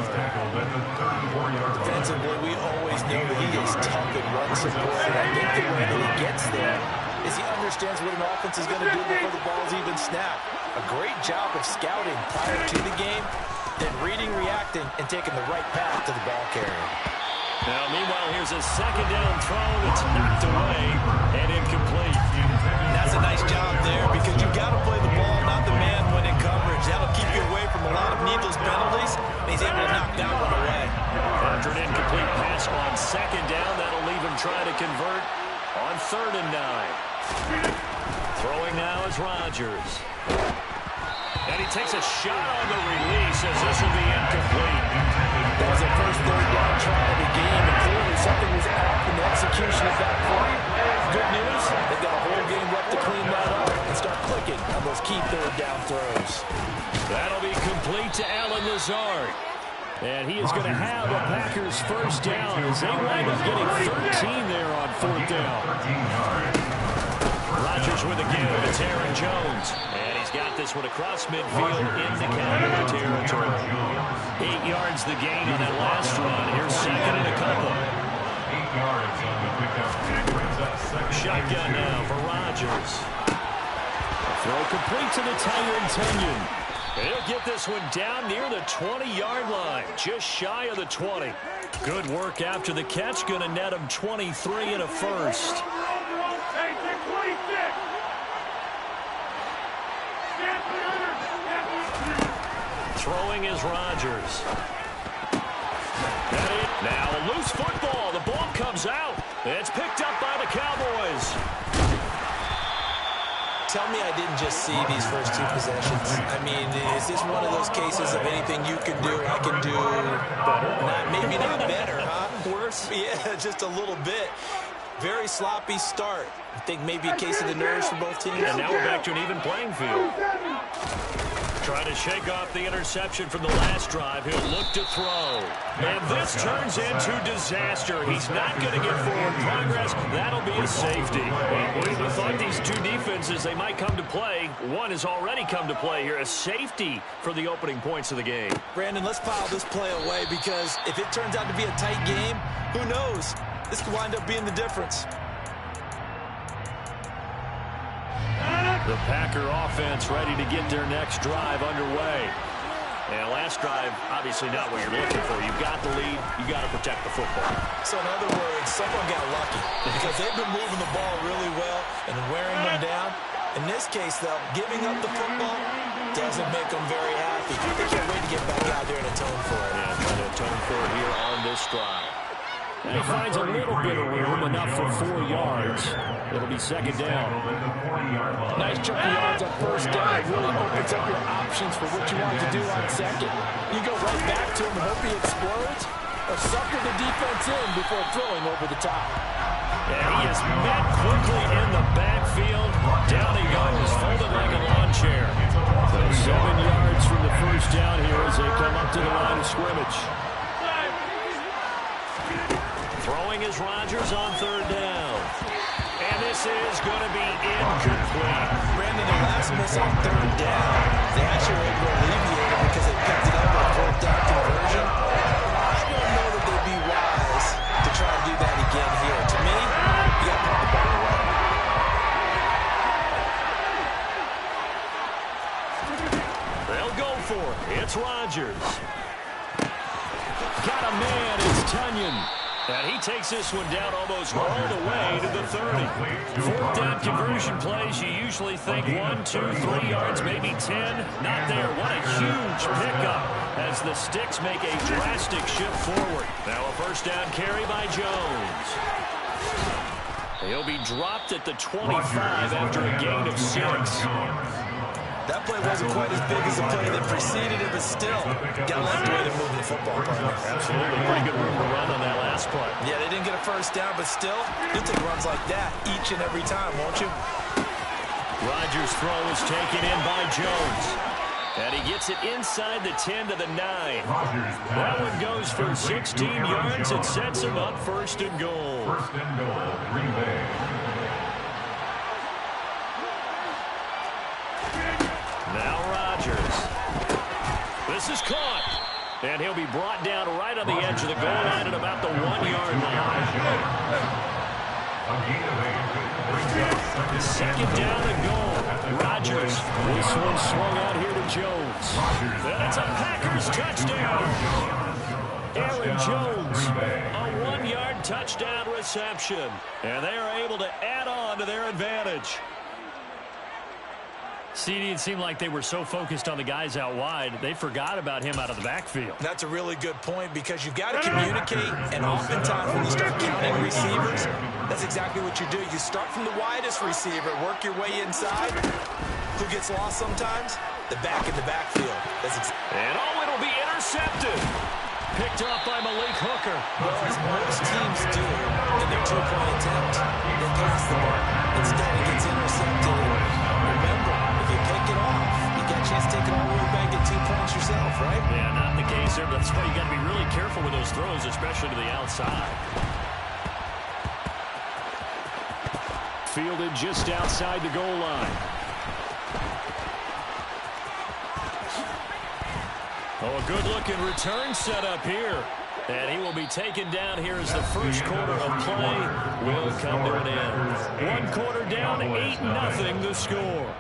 Defensively, we always know he is tough in run support, and I think the way that he gets there is he understands what an offense is going to do before the ball's even snapped. A great job of scouting prior to the game, then reading, reacting, and taking the right path to the ball carrier. Now, meanwhile, here's a second down throw that's knocked away and incomplete. That's a nice job there because you've got to play the ball, not the man when in coverage. That'll keep you away from a lot of needless penalties, and he's able to knock that one away. After an incomplete pass on second down, that'll leave him trying to convert on 3rd and 9. Throwing now is Rodgers. And he takes a shot on the release as this will be incomplete. That was a first 3rd down try of the game, and clearly something was off in the execution at that point. Good news, they've got a whole game left to clean that up and start clicking on those key 3rd down throws. That'll be complete to Allen Lazard. And he is going to have a Packers first down as they wind up getting 13 there on 4th down. Rodgers with a give. It's Aaron Jones. And he's got this one across midfield into Cowboy territory. 8 yards the gain on that last run. Here's second and a couple. 8 yards on the pickup. Brings up second. Shotgun now for Rodgers. Throw complete to the Tyrant Tunyon. He'll get this one down near the 20-yard line, just shy of the 20. Good work after the catch, going to net him 23 and a first. Throwing is Rodgers. Now a loose football. The ball comes out. It's picked up by the Cowboys. Tell me I didn't just see these first 2 possessions. I mean, is this one of those cases of anything you can do, I can do better? Maybe not better, huh? Worse? Yeah, just a little bit. Very sloppy start. I think maybe a case of the nerves for both teams. And now we're back to an even playing field. Trying to shake off the interception from the last drive. He'll look to throw. And this turns into disaster. He's not going to get forward progress. That'll be a safety. We thought these 2 defenses, they might come to play. One has already come to play here. A safety for the opening points of the game. Brandon, let's file this play away because if it turns out to be a tight game, who knows? This could wind up being the difference. The Packer offense ready to get their next drive underway. And last drive, obviously not what you're looking for. You've got the lead. You've got to protect the football. So in other words, someone got lucky because they've been moving the ball really well and wearing them down. In this case, though, giving up the football doesn't make them very happy. They can't wait to get back out there and atone for it. Yeah, trying to atone for it here on this drive. And he finds a little bit of room, enough for 4 yards. It'll be second down. Nice chunk of yards on first down. It really opens up your options for what you want to do on second. You go right back to him and hope he explodes, or sucker the defense in before throwing over the top. And he is met quickly in the backfield. Down he goes, folded like a lawn chair. So 7 yards from the first down here as they come up to the line of scrimmage. Throwing is Rodgers on 3rd down. And this is going to be incomplete. Brandon, their last miss on 3rd down, they actually were able to alleviate it because they picked it up with a 4th down conversion. I don't know that they'd be wise to try and do that again here. To me, you got to put the ball away. They'll go for it. It's Rodgers. Got a man. It's Tunyon. And he takes this one down almost all the way to the 30. 4th down conversion plays, you usually think 1, 2, 3 yards, maybe 10. Not there. What a huge pickup as the Sticks make a drastic shift forward. Now a first down carry by Jones. He'll be dropped at the 25 after a gain of 6. That play wasn't quite as big as the play that preceded it, but still, got to like the way they're moving the football, partner. Absolutely. Pretty good room to run on that last play. Yeah, they didn't get a first down, but still, you'll take runs like that each and every time, won't you? Rodgers' throw is taken in by Jones. And he gets it inside the 10 to the 9. That one goes for 16 yards. It sets him up 1st and goal. 1st and goal, Green Bay. Now Rodgers. This is caught. And he'll be brought down right on the edge of the goal line at about the 1-yard line. gain of 8 brings up Second down and goal. Rodgers. This one swung out here to Jones. And it's a Packers touchdown. Aaron Jones, a 1-yard touchdown reception. And they are able to add on to their advantage. CD, it seemed like they were so focused on the guys out wide, they forgot about him out of the backfield. That's a really good point because you've got to communicate, and oftentimes when you start counting receivers, that's exactly what you do. You start from the widest receiver, work your way inside. Who gets lost sometimes? The back in the backfield. And it'll be intercepted. Picked off by Malik Hooker. Well, as most teams do in their two-point attempt, they pass the ball. Instead, it gets intercepted. Remember, if you pick it off, you get a chance to take it all the way back and get 2 points yourself, right? Yeah, not the case there, but that's why you got to be really careful with those throws, especially to the outside. Fielded just outside the goal line. Oh, a good-looking return set up here. And he will be taken down here as the first quarter of play will come to an end. 1 quarter down, 8-0 the score.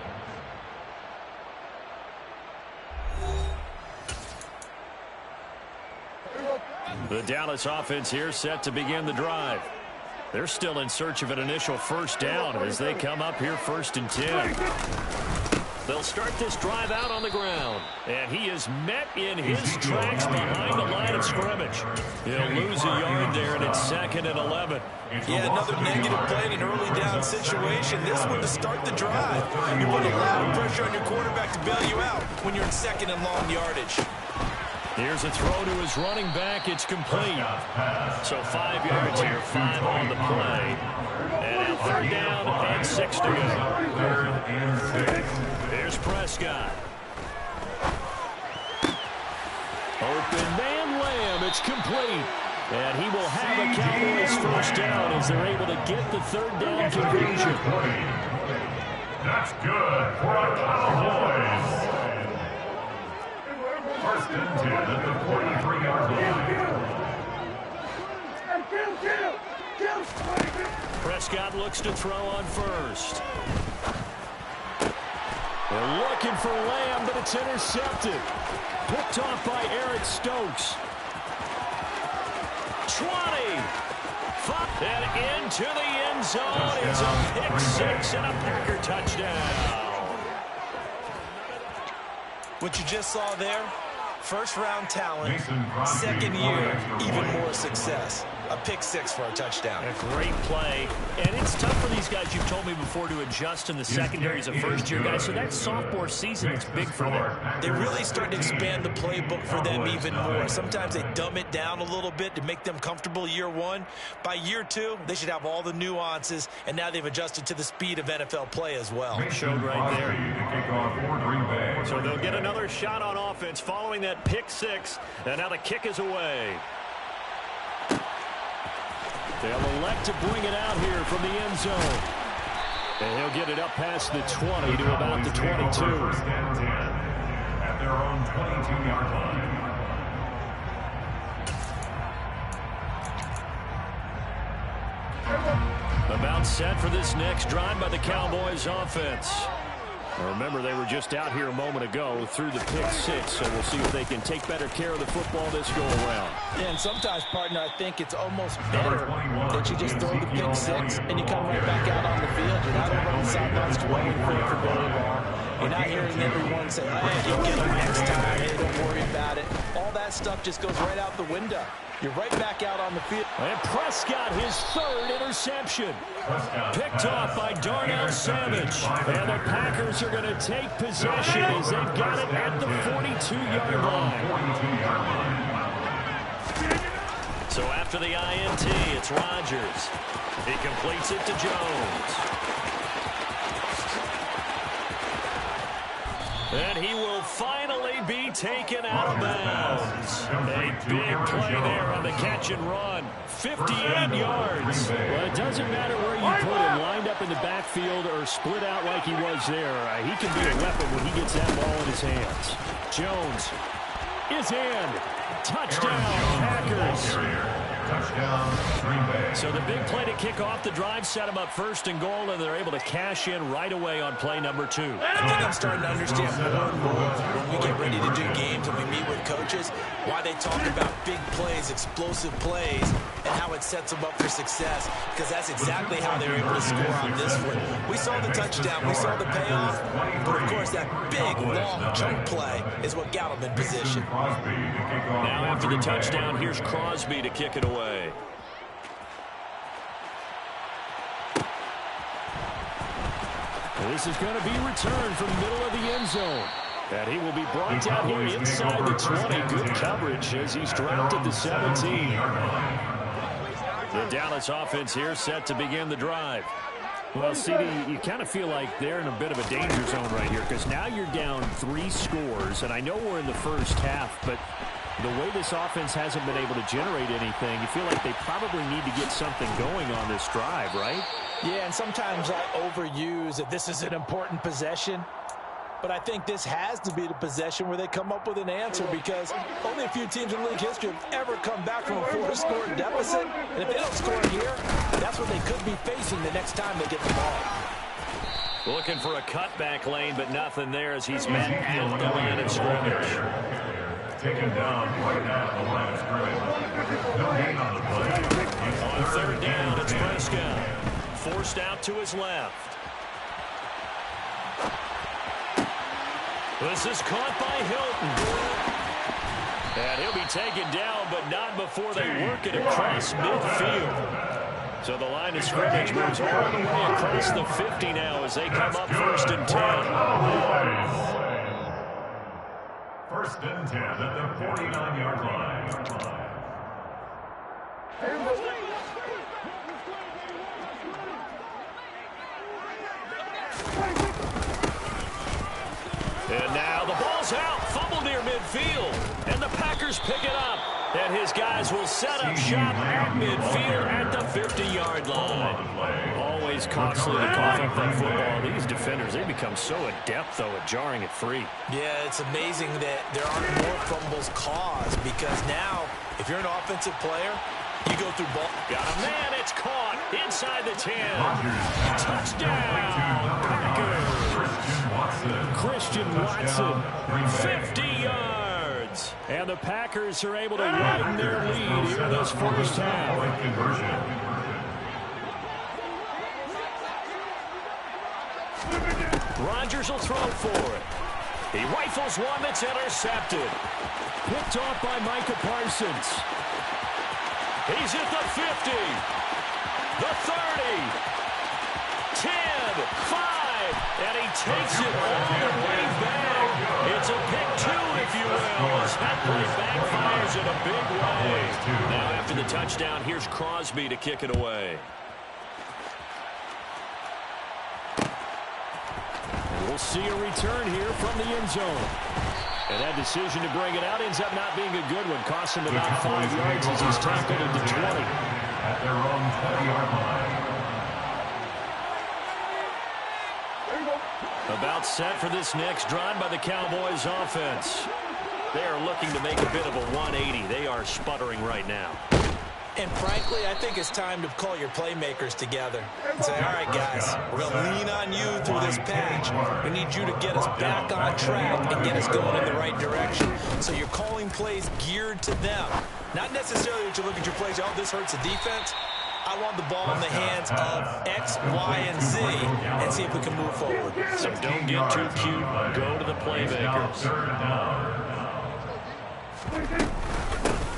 The Dallas offense here set to begin the drive. They're still in search of an initial first down as they come up here 1st and 10. They'll start this drive out on the ground. And he is met in his tracks behind the line of scrimmage. He'll lose a yard there, and it's 2nd and 11. Yeah, another negative play in an early down situation. This one to start the drive. You put a lot of pressure on your quarterback to bail you out when you're in 2nd and long yardage. Here's a throw to his running back. It's complete. So 5 yards here, 5 on the play. And now 3rd down and 6 to go. 3rd and 6. Here's Prescott. Open man Lamb. It's complete. And he will have a Cowboys first down as they're able to get the 3rd down conversion. That's good for the Cowboys. 1st and 10 at the 43-yard line. Prescott looks to throw on first. They're looking for Lamb, but it's intercepted. Picked off by Eric Stokes. 20. And into the end zone. It's a pick 6 and a Packer touchdown. What you just saw there, first-round talent, 2nd year, even more success. A pick 6 for a touchdown. A great play. And it's tough for these guys, you've told me before, to adjust in the secondary as a first-year guy. So that sophomore season is big for them. They really start to expand the playbook for them even more. Sometimes they dumb it down a little bit to make them comfortable year 1. By year 2, they should have all the nuances, and now they've adjusted to the speed of NFL play as well. Showed right there. So they'll get another shot on offense following that pick 6. And now the kick is away. They'll elect to bring it out here from the end zone. And he'll get it up past the 20 to about the 22. 1st and 10 at their own 22-yard line. About set for this next drive by the Cowboys offense. Now remember, they were just out here a moment ago through the pick 6, so we'll see if they can take better care of the football this go-around. Yeah, and sometimes, partner, I think it's almost better that you just throw the pick 6 and you come right back out on the field. You're not over on the sidelines dwelling for it for very long. You're not hearing everyone say, hey, you'll get them next time. Hey, don't worry about it. All that stuff just goes right out the window. You're right back out on the field. And Prescott, his 3rd interception. Picked off by Darnell Savage. And the Packers are going to take possession as they've got it at the 42-yard line. So after the INT, it's Rodgers. He completes it to Jones. And he will finally be taken out of bounds. A big play there on the catch and run. 58 yards. Well, it doesn't matter where you put him, lined up in the backfield or split out like he was there. He can be a weapon when he gets that ball in his hands. Jones is in. Touchdown, Packers. Touchdown, Green Bay. So the big play to kick off the drive set them up first and goal, and they're able to cash in right away on play number 2. I think I'm starting to understand more and more when we get ready to do games and we meet with coaches, why they talk about big plays, explosive plays, and how it sets them up for success, because that's exactly how they were able to score on this one. We saw the touchdown, we saw the payoff, but of course that big, long chunk play is what got them in position. Now after the touchdown, here's Crosby to kick it away. This is going to be returned from the middle of the end zone. And he will be brought down here inside the 20. Good coverage as he's dropped at the 17. The Dallas offense here set to begin the drive. Well, CD, you kind of feel like they're in a bit of a danger zone right here because now you're down 3 scores. And I know we're in the first half, but the way this offense hasn't been able to generate anything, you feel like they probably need to get something going on this drive, right? Yeah, and sometimes I overuse that this is an important possession. But I think this has to be the possession where they come up with an answer because only a few teams in league history have ever come back from a 4-score deficit. And if they don't score here, that's what they could be facing the next time they get the ball. Looking for a cutback lane, but nothing there as he's met at the line of scrimmage. Taken down right at the line of scrimmage. No gain on the play. On third down, it's Prescott. Forced out to his left. This is caught by Hilton. And he'll be taken down, but not before they work it across midfield. So the line of scrimmage moves all the way across the 50 now as they come up 1st and 10. First and 10 at the 49-yard line. And now the ball's out, fumble near midfield, and the Packers pick it up. And his guys will set up shop at midfield at the 50-yard line. Always costly to cough up that football. These defenders, they become so adept, though, at jarring it free. Yeah, it's amazing that there aren't more fumbles caused because now, if you're an offensive player, you go through ball. Got a man, it's caught inside the 10. Touchdown, Packers. Christian Watson, 50 yards. And the Packers are able to widen their lead here this first half. Rodgers will throw for it. He rifles one that's intercepted. Picked off by Micah Parsons. He's at the 50, the 30, 10, 5, and he takes it all the way back. It's a pick 2, if you will, as that play backfires in a big way. Now after the touchdown, here's Crosby to kick it away. And we'll see a return here from the end zone. And that decision to bring it out ends up not being a good one. Costs him about 5 yards as he's tackled at the 20. At their own 20-yard line. About set for this next drive by the Cowboys offense. They are looking to make a bit of a 180. They are sputtering right now. And frankly, I think it's time to call your playmakers together and say, all right, guys, we're going to lean on you through this patch. We need you to get us back on track and get us going in the right direction. So you're calling plays geared to them. Not necessarily that you look at your plays, oh, this hurts the defense. I want the ball in the hands of X, Y, and Z and see if we can move forward. So don't get too cute. Go to the playmakers.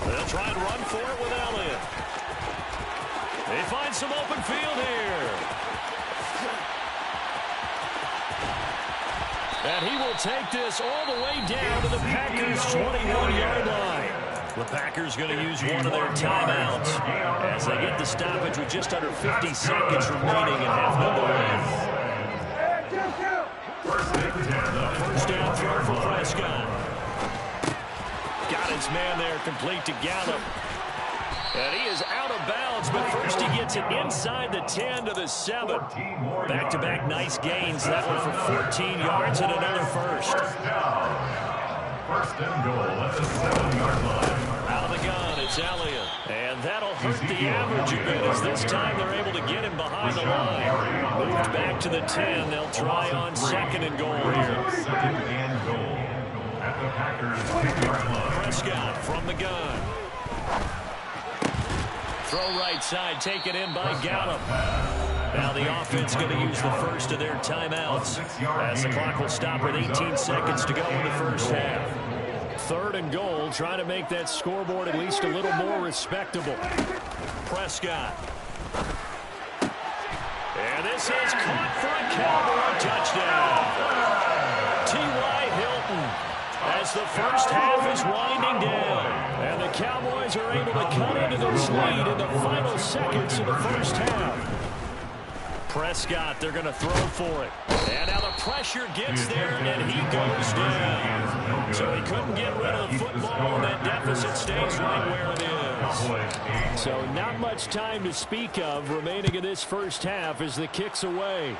They'll try and run for it with Elliott. They find some open field here. And he will take this all the way down to the Packers' 21-yard line. The Packers going to use one of their timeouts as they get the stoppage with just under 50 seconds remaining in half number 1. First down throw for Prescott. Got his man there, complete to Gallup. And he is out of bounds, but first he gets it inside the 10 to the 7. Back-to-back nice gains. That one for 14 yards and another first. First and goal at the 7-yard line. Out of the gun, it's Elliott. And that'll hurt the average a bit as this time they're able to get him behind the line. Moved back to the 10. They'll try on 2nd and goal here. 2nd and goal at the Packers 10-yard line. Prescott from the gun. Throw right side, taken in by Gallup. Now the offense going to use the first of their timeouts as the clock will stop with 18 seconds to go in the first half. 3rd and goal, trying to make that scoreboard at least a little more respectable. Prescott. And this is caught for a Cowboy touchdown. T.Y. Hilton as the first half is winding down. And the Cowboys are able to cut into this lead in the final seconds of the first half. Prescott, they're going to throw for it. And now the pressure gets there, and he goes down. So he couldn't get rid of the football, and that deficit stays right where it is. So not much time to speak of remaining in this first half as the kick's away.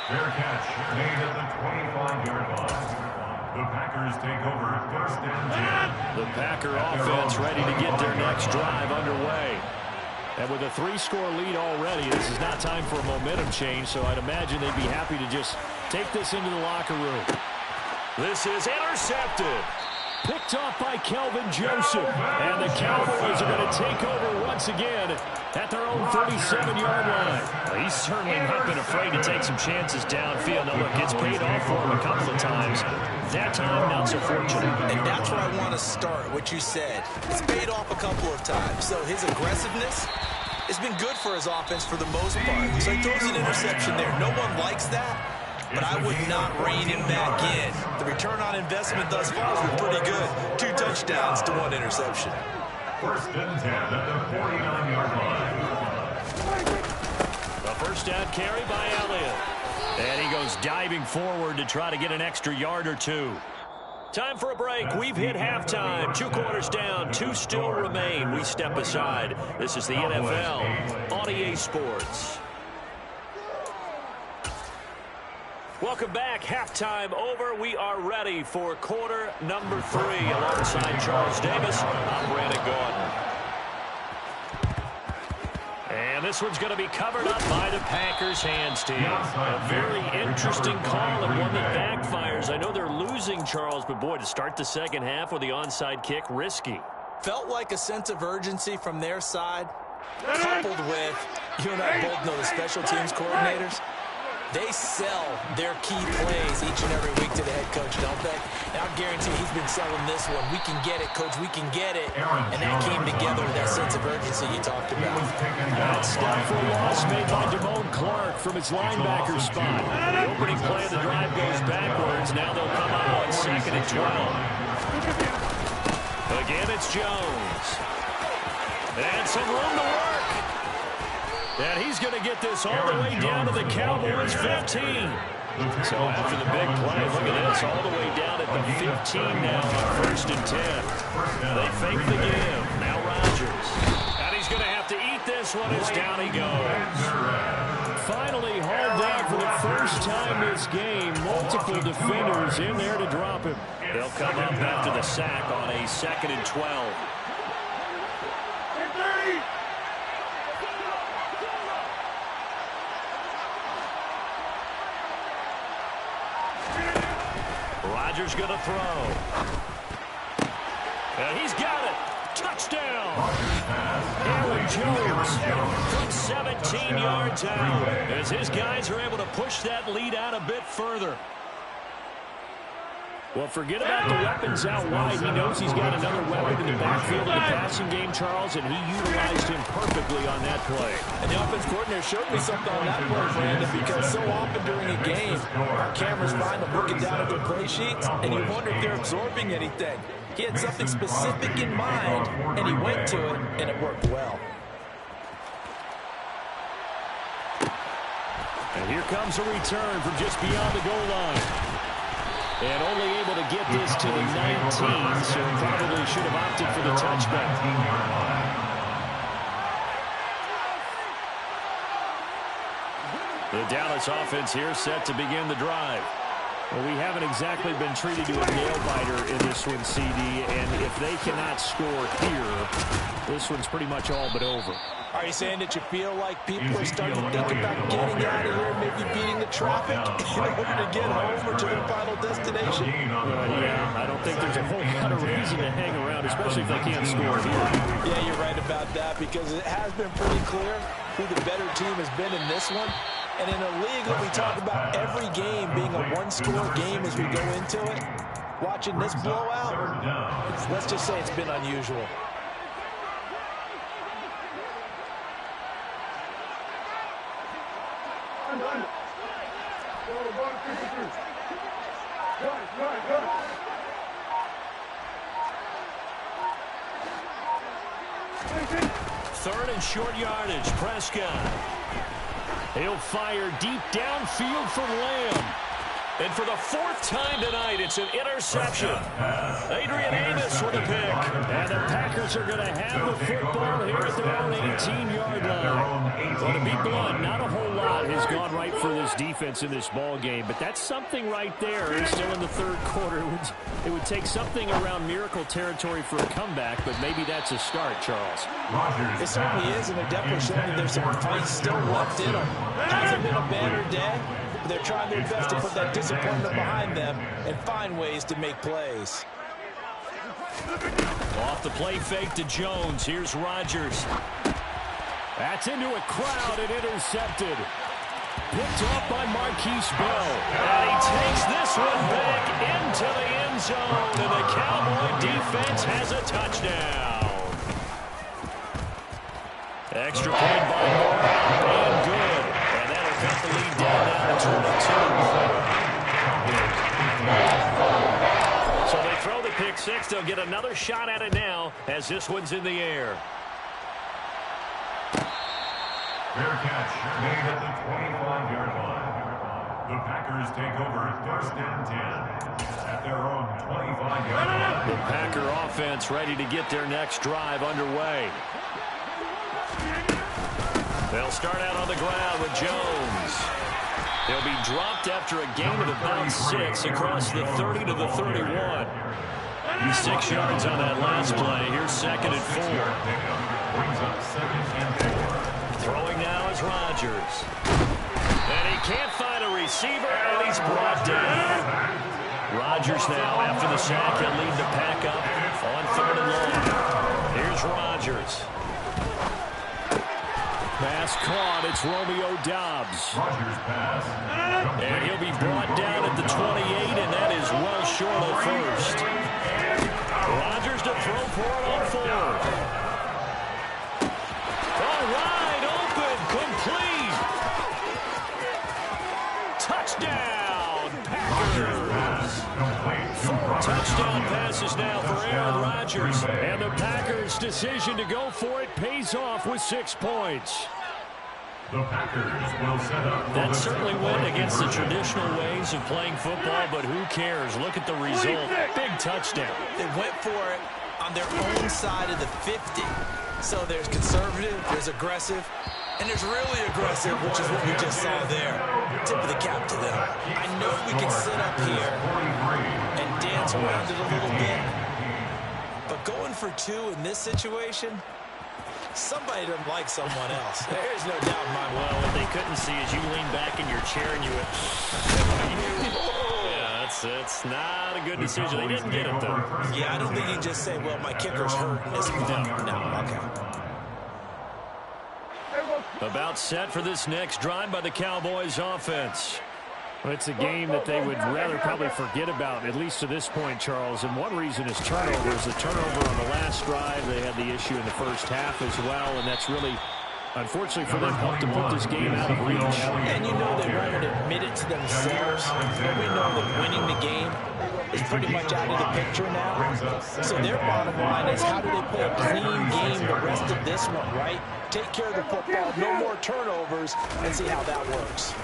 Fair catch made at the 25-yard line. The Packers take over 1st and 10. The Packer offense ready to get their next drive underway. And with a 3-score lead already, this is not time for a momentum change, so I'd imagine they'd be happy to just take this into the locker room. This is intercepted. Picked off by Kelvin Joseph. And the Cowboys are going to take over once again at their own 37-yard line. Well, he's certainly not been afraid to take some chances downfield. Now, look, it's paid off for him a couple of times. That time, not so fortunate. And that's where I want to start, what you said. It's paid off a couple of times. So his aggressiveness has been good for his offense for the most part. So he throws an interception there. No one likes that. But I would not rein him back in. The return on investment thus far has been pretty good. 2 touchdowns to 1 interception. 1st and 10 at the 49-yard line. The first down carry by Elliott. And he goes diving forward to try to get an extra yard or 2. Time for a break. We've hit halftime. 2 quarters down. 2 still remain. We step aside. This is the NFL on EA Sports. Welcome back. Halftime over. We are ready for quarter number 3. Alongside Charles Davis, I'm Brandon Gordon. And this one's going to be covered up by the Packers hands team. A very interesting call and one that backfires. I know they're losing, Charles, but boy, to start the second half with the onside kick, risky. Felt like a sense of urgency from their side, coupled with, you and I both know the special teams coordinators. They sell their key plays each and every week to the head coach, don't they? And I'll guarantee he's been selling this one. We can get it, coach. We can get it. And that came together with that sense of urgency you talked about. That stop for a loss made by Damone Clark from his linebacker spot. The opening play of the drive goes backwards. Now they'll come out on 2nd and 12. Again, it's Jones. And some room to work. And he's going to get this all the way down to the Cowboys' 15. So after the big play, look at this, all the way down at the 15 now on 1st and 10. They fake the give. Now Rodgers. And he's going to have to eat this one as down he goes. Finally hauled down for the first time this game. Multiple defenders in there to drop him. They'll come up after the sack on a 2nd and 12. Rodgers going to throw. And he's got it. Touchdown. Aaron Jones from 17 yards out as his guys are able to push that lead out a bit further. Well, forget about the weapons out wide. He knows he's got another weapon in the backfield in the passing game, Charles, and he utilized him perfectly on that play. And the offense coordinator showed me something on that play, Brandon, because so often during a game, our cameras find them looking down at the play sheets, and you wonder if they're absorbing anything. He had something specific in mind, and he went to it, and it worked well. And here comes a return from just beyond the goal line. And only able to get this to the 19, so probably should have opted for the touchback. The Dallas offense here set to begin the drive. Well, we haven't exactly been treated to a nail-biter in this one, CD, and if they cannot score here, this one's pretty much all but over. Are you saying that you feel like people are starting to think about getting out of here, maybe beating the traffic in order to get home or to their final destination? Yeah, I don't think there's a whole lot of reason to hang around, especially if they can't score here. Yeah, you're right about that, because it has been pretty clear who the better team has been in this one. And in a league that we talk about every game being a one-score game as we go into it, watching this blowout, let's just say it's been unusual. Third and short yardage, Prescott. He'll fire deep downfield from Lamb. And for the fourth time tonight, it's an interception. Adrian Amos with a pick. And the Packers are going to have the football here at their own 18-yard line. Well, to be blunt, not a whole lot has gone right for this defense in this ball game, but that's something right there. Still in the third quarter. It would take something around miracle territory for a comeback, but maybe that's a start, Charles. It certainly is, and they're definitely showing that there's some fight still left in them. Hasn't been a banner day. They're trying their best to put that disappointment behind them and find ways to make plays. Off the play fake to Jones. Here's Rodgers. That's into a crowd and intercepted. Picked off by Marquise Bell. And he takes this one back into the end zone. And the Cowboy defense has a touchdown. Extra point by Moore. And good. And that'll cut the lead down now to 22. So they throw the pick six. They'll get another shot at it now as this one's in the air. Fair catch made at the 25-yard line. The Packers take over first and 10 at their own 25-yard line. The Packer offense ready to get their next drive underway. They'll start out on the ground with Jones. They'll be dropped after a gain of about 6 across the 30 to the 31. 6 yards on that last play. Here's second and 4. Brings up second and 4. Throwing now is Rodgers. And he can't find a receiver, and he's brought down. Rodgers now, after the sack, he'll lead the pack up on third and long. Here's Rodgers. Pass caught. It's Romeo Doubs. Rodgers pass. And he'll be brought down at the 28, and that is well short of first. Rodgers to throw for it on fourth. All right, open, complete. Touchdown, Packers. 4 touchdown passes now for Aaron Rodgers. And the Packers' decision to go for it pays off with 6 points. The Packers will set up. That certainly went against the traditional ways of playing football, but who cares? Look at the result. Big touchdown. They went for it on their own side of the 50. So there's conservative, there's aggressive, and there's really aggressive, which is what we just saw there. Tip of the cap to them. I know we can sit up here and dance around it a little bit, but going for 2 in this situation, somebody doesn't like someone else. There's no doubt in my mind. Well, what they couldn't see is you lean back in your chair and you went, yeah, it's not a good decision. They didn't get it, though. Yeah, I don't think you can just say, well, my kicker's hurt in this one. No, okay. About set for this next drive by the Cowboys offense. Well, it's a game that they would rather probably forget about, at least to this point, Charles. And one reason is turnovers. The turnover on the last drive, they had the issue in the first half as well, and that's really, unfortunately for them, helped to put this game out of reach. And you know they won't admit it to themselves, but we know that winning the game is pretty much out of the picture now. So their bottom line is, how do they play a clean game the rest of this one, right? Take care of the football, no more turnovers, and see how that works.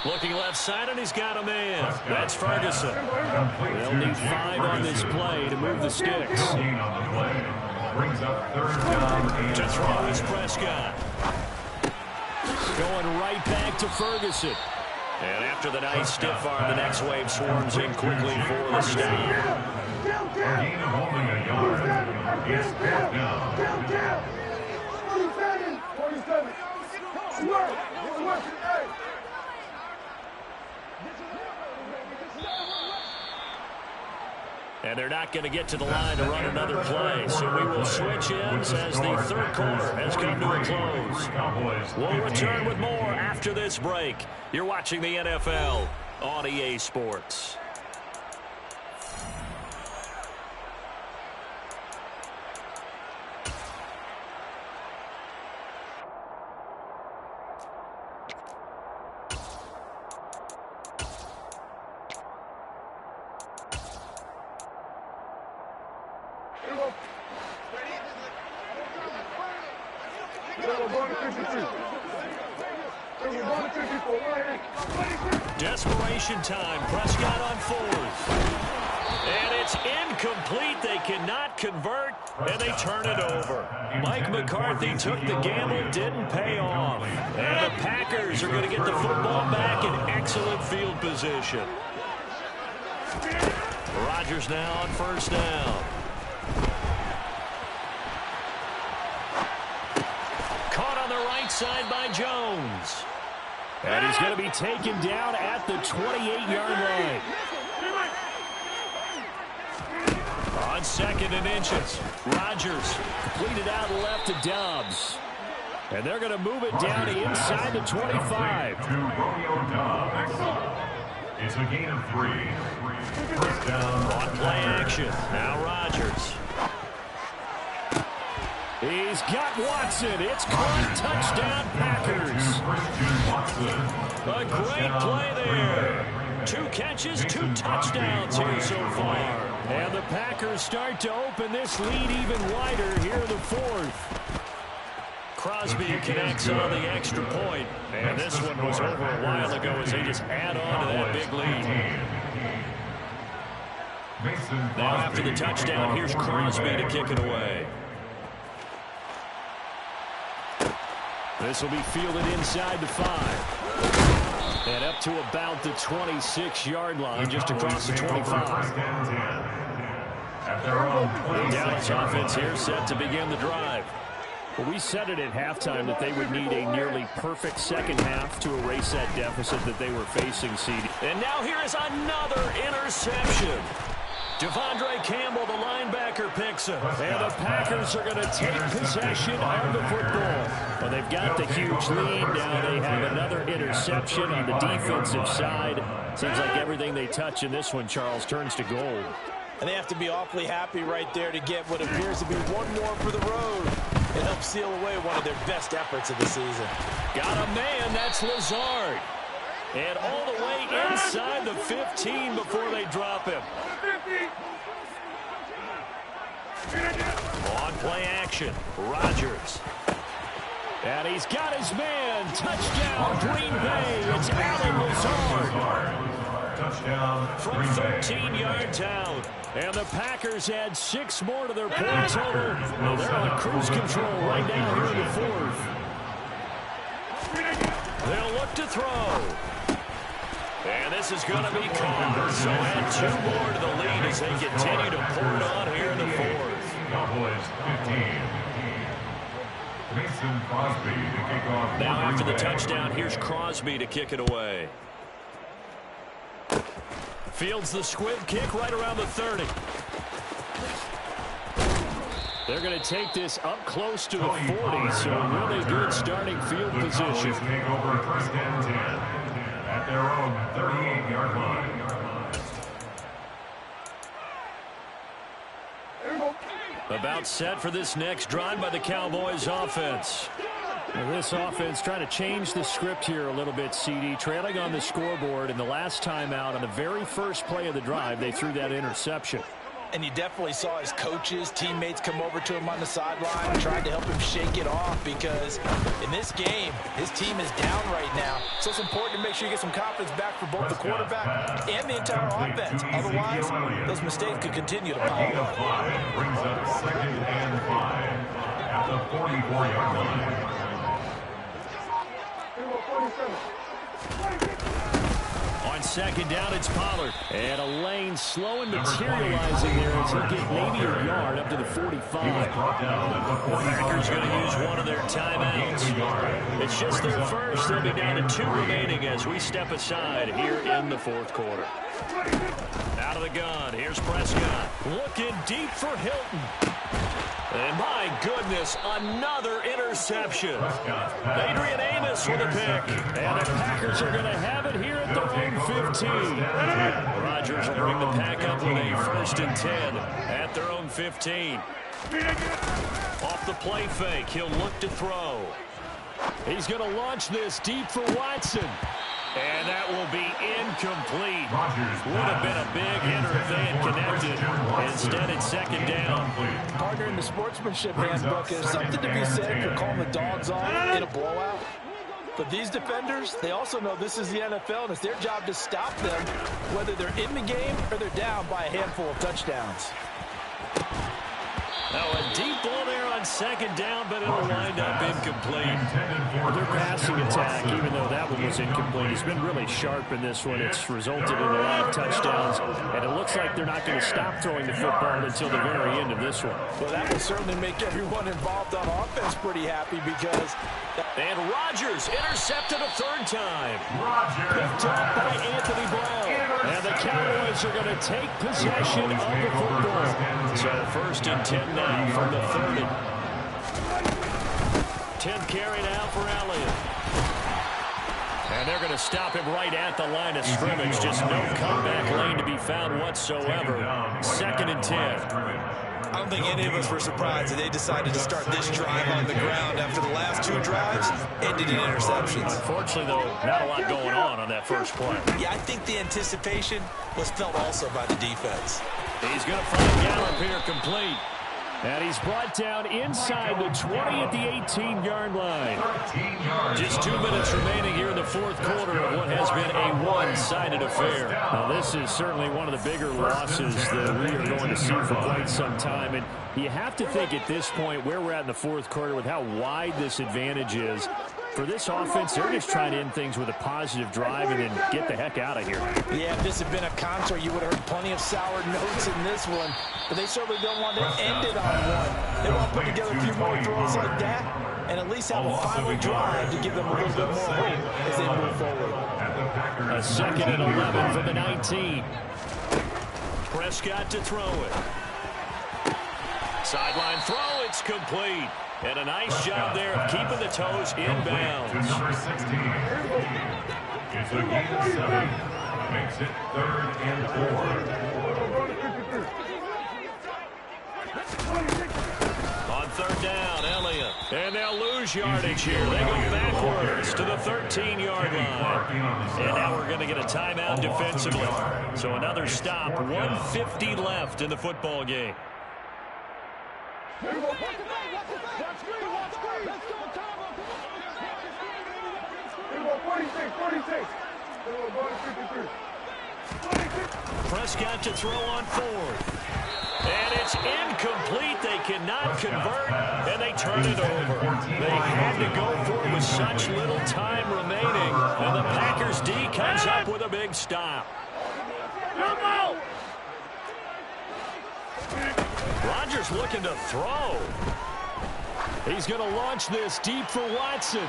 Looking left side, and he's got a man. That's Ferguson. They'll need 5 on this play to move the sticks. Brings up third down and To throw is Prescott. Going right back to Ferguson. And after the nice stiff arm, the next wave swarms in quickly for the stop. Gain of only a yard. It's fourth down. 47. And they're not going to get to the line to run another play. So we will switch ends as the third quarter has come to a close. We'll return with more after this break. You're watching the NFL on EA Sports. Desperation time. Prescott on fourth. And it's incomplete. They cannot convert, and they turn it over. Mike McCarthy took the gamble, didn't pay off. And the Packers are going to get the football back in excellent field position. Rodgers now on first down. Caught on the right side by Jones. And he's going to be taken down at the 28-yard line. On second and inches, Rodgers completed out left to Dobbs. And they're going to move it down to inside the 25. To Romeo Dobbs. It's a gain of 3. First down. On play action. Now Rodgers. He's got Watson. It's caught. Touchdown, Packers. A great play there. 2 catches, 2 touchdowns here so far. And the Packers start to open this lead even wider here in the fourth. Crosby connects on the extra point. And this one was over a while ago as they just add on to that big lead. Now after the touchdown, here's Crosby to kick it away. This will be fielded inside the 5. And up to about the 26-yard line, just across the 25. The Dallas offense here set to begin the drive. Well, we said it at halftime that they would need a nearly perfect second half to erase that deficit that they were facing, CD. And now here is another interception. Devondre Campbell, the linebacker, picks it. And the Packers are going to take possession of the football. Well, they've got the huge lead. Now they have another interception on the defensive side. Seems like everything they touch in this one, Charles, turns to gold. And they have to be awfully happy right there to get what appears to be one more for the road. It helps seal away one of their best efforts of the season. Got a man, that's Lazard. And all the way inside the 15 before they drop him. On play action, Rodgers. And he's got his man. Touchdown, Green Bay. It's Alan Lazard. Touchdown, From 13-yard down. And the Packers add 6 more to their point total. Well, they're on cruise control right now here in the fourth. They'll look to throw. And this is going to be caught. So add 2 more to the lead as they continue to pour it on here in the fourth. Cowboys 15. Mason Crosby to kick off. Now after the touchdown, here's Crosby to kick it away. Fields the squib kick right around the 30. They're going to take this up close to the 40, so really good starting field position. Take over first and 10 at their own 38-yard line. About set for this next drive by the Cowboys offense. Well, this offense trying to change the script here a little bit, CD. Trailing on the scoreboard, and the last time out on the very first play of the drive, they threw that interception. And you definitely saw his coaches, teammates come over to him on the sideline, tried to help him shake it off because in this game, his team is down right now. So it's important to make sure you get some confidence back for both the quarterback and the entire offense. Otherwise, those mistakes could continue to pile up. Brings up second and 5 at the 44-yard line. On second down, it's Pollard. And a lane slow and materializing there as he'll get maybe a yard up to the 45. The Packers going to use one of their timeouts. It's just their first. They'll be down to 2 remaining as we step aside here in the fourth quarter. Out of the gun, here's Prescott. Looking deep for Hilton. And my goodness, another interception. Adrian Amos with a pick. And the Packers are going to have it here at their own 15. Rodgers will bring the Pack up with a 1st and 10 at their own 15. Off the play fake, he'll look to throw. He's going to launch this deep for Watson. And that will be incomplete. Would have been a big hitter if they had connected. Instead, it's 2nd down. Partner, in the sportsmanship handbook, there's something to be said for calling the dogs on in a blowout. But these defenders, they also know this is the NFL, and it's their job to stop them, whether they're in the game or they're down by a handful of touchdowns. Now a deep ball there on 2nd down, but it'll wind up incomplete. Their passing attack, even though that one was incomplete, has been really sharp in this one. It's resulted in a lot of touchdowns, and it looks like they're not going to stop throwing the football until the very end of this one. Well, that will certainly make everyone involved on offense pretty happy because... And Rodgers intercepted a 3rd time. Picked up by Anthony Brown. And the Cowboys are going to take possession of the football. So 1st and 10 now from the 30. 10th carry now for Elliott. And they're going to stop him right at the line of scrimmage. Just no comeback lane to be found whatsoever. 2nd and 10. I don't think any of us were surprised that they decided to start this drive on the ground after the last 2 drives ended in interceptions. Unfortunately, though, not a lot going on that first play. Yeah, I think the anticipation was felt also by the defense. He's going to find Gallup here complete. And he's brought down inside the 20 at the 18-yard line. Just 2 minutes remaining here in the fourth quarter of what has been a one-sided affair. Now, this is certainly one of the bigger losses that we are going to see for quite some time. And you have to think at this point where we're at in the fourth quarter with how wide this advantage is. For this offense, they're just trying to end things with a positive drive and then get the heck out of here. Yeah, if this had been a concert, you would have heard plenty of sour notes in this one. But they certainly don't want to end it on one. They want to put together a few more throws like that and at least have a final drive to give them a little bit more hope as they move forward. A 2nd and 11 from the 19. Prescott to throw it. Sideline throw, it's complete. And a nice job there of keeping the toes inbounds. Number 16. It's a gain of 7. Makes it 3rd and 4. On 3rd down, Elliott. And they'll lose yardage here. They go backwards to the 13-yard line. And now we're going to get a timeout defensively. So another stop. 1:50 left in the football game. Prescott to throw on 4th. And it's incomplete. They cannot convert, and they turn it over. They had to go for it with such little time remaining, and the Packers D comes up with a big stop. Rodgers looking to throw. He's going to launch this deep for Watson.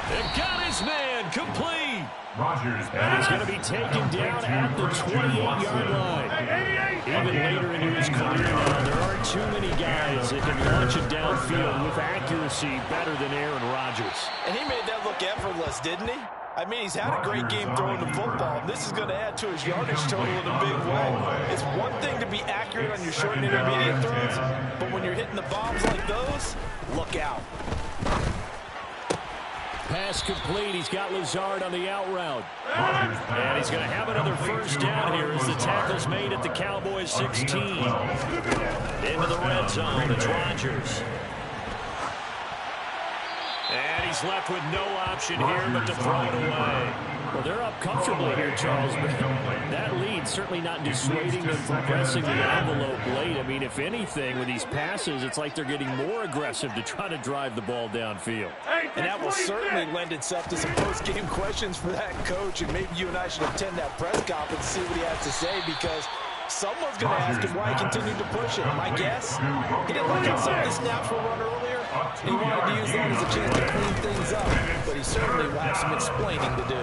And got his man complete. Rodgers. And he's going to be taken down at the 28-yard line. Even later into his career now, there aren't too many guys that can launch it downfield with accuracy better than Aaron Rodgers. And he made that look effortless, didn't he? I mean, he's had a great game throwing the football. This is going to add to his yardage total in a big way. It's one thing to be accurate on your short and intermediate throws, but when you're hitting the bombs like those, look out. Pass complete. He's got Lazard on the out route. And he's going to have another 1st down here as the tackle's made at the Cowboys 16. Into the red zone. It's Rodgers. And he's left with no option here but to throw it away. Well, they're up comfortably here, Charles, but that lead certainly not dissuading them from pressing the envelope late. I mean, if anything, with these passes, it's like they're getting more aggressive to try to drive the ball downfield. And that will certainly lend itself to some post-game questions for that coach, and maybe you and I should attend that press conference and see what he has to say, because someone's going to ask him why he continued to push it. My guess, he didn't look at some of the snaps for run earlier, and he wanted to use that as a chance to clean things up, but he certainly will have some explaining to do.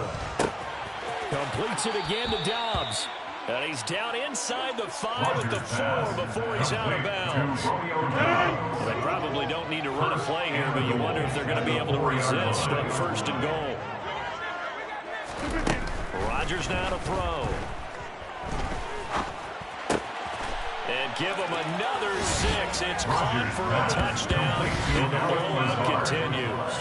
Completes it again to Dobbs. And he's down inside the 5 at the 4 before he's out of bounds. Well, they probably don't need to run a play here, but you wonder if they're going to be able to resist on 1st and goal. Rodgers now to throw. And give him another 6. It's caught for a touchdown, and the blowout continues.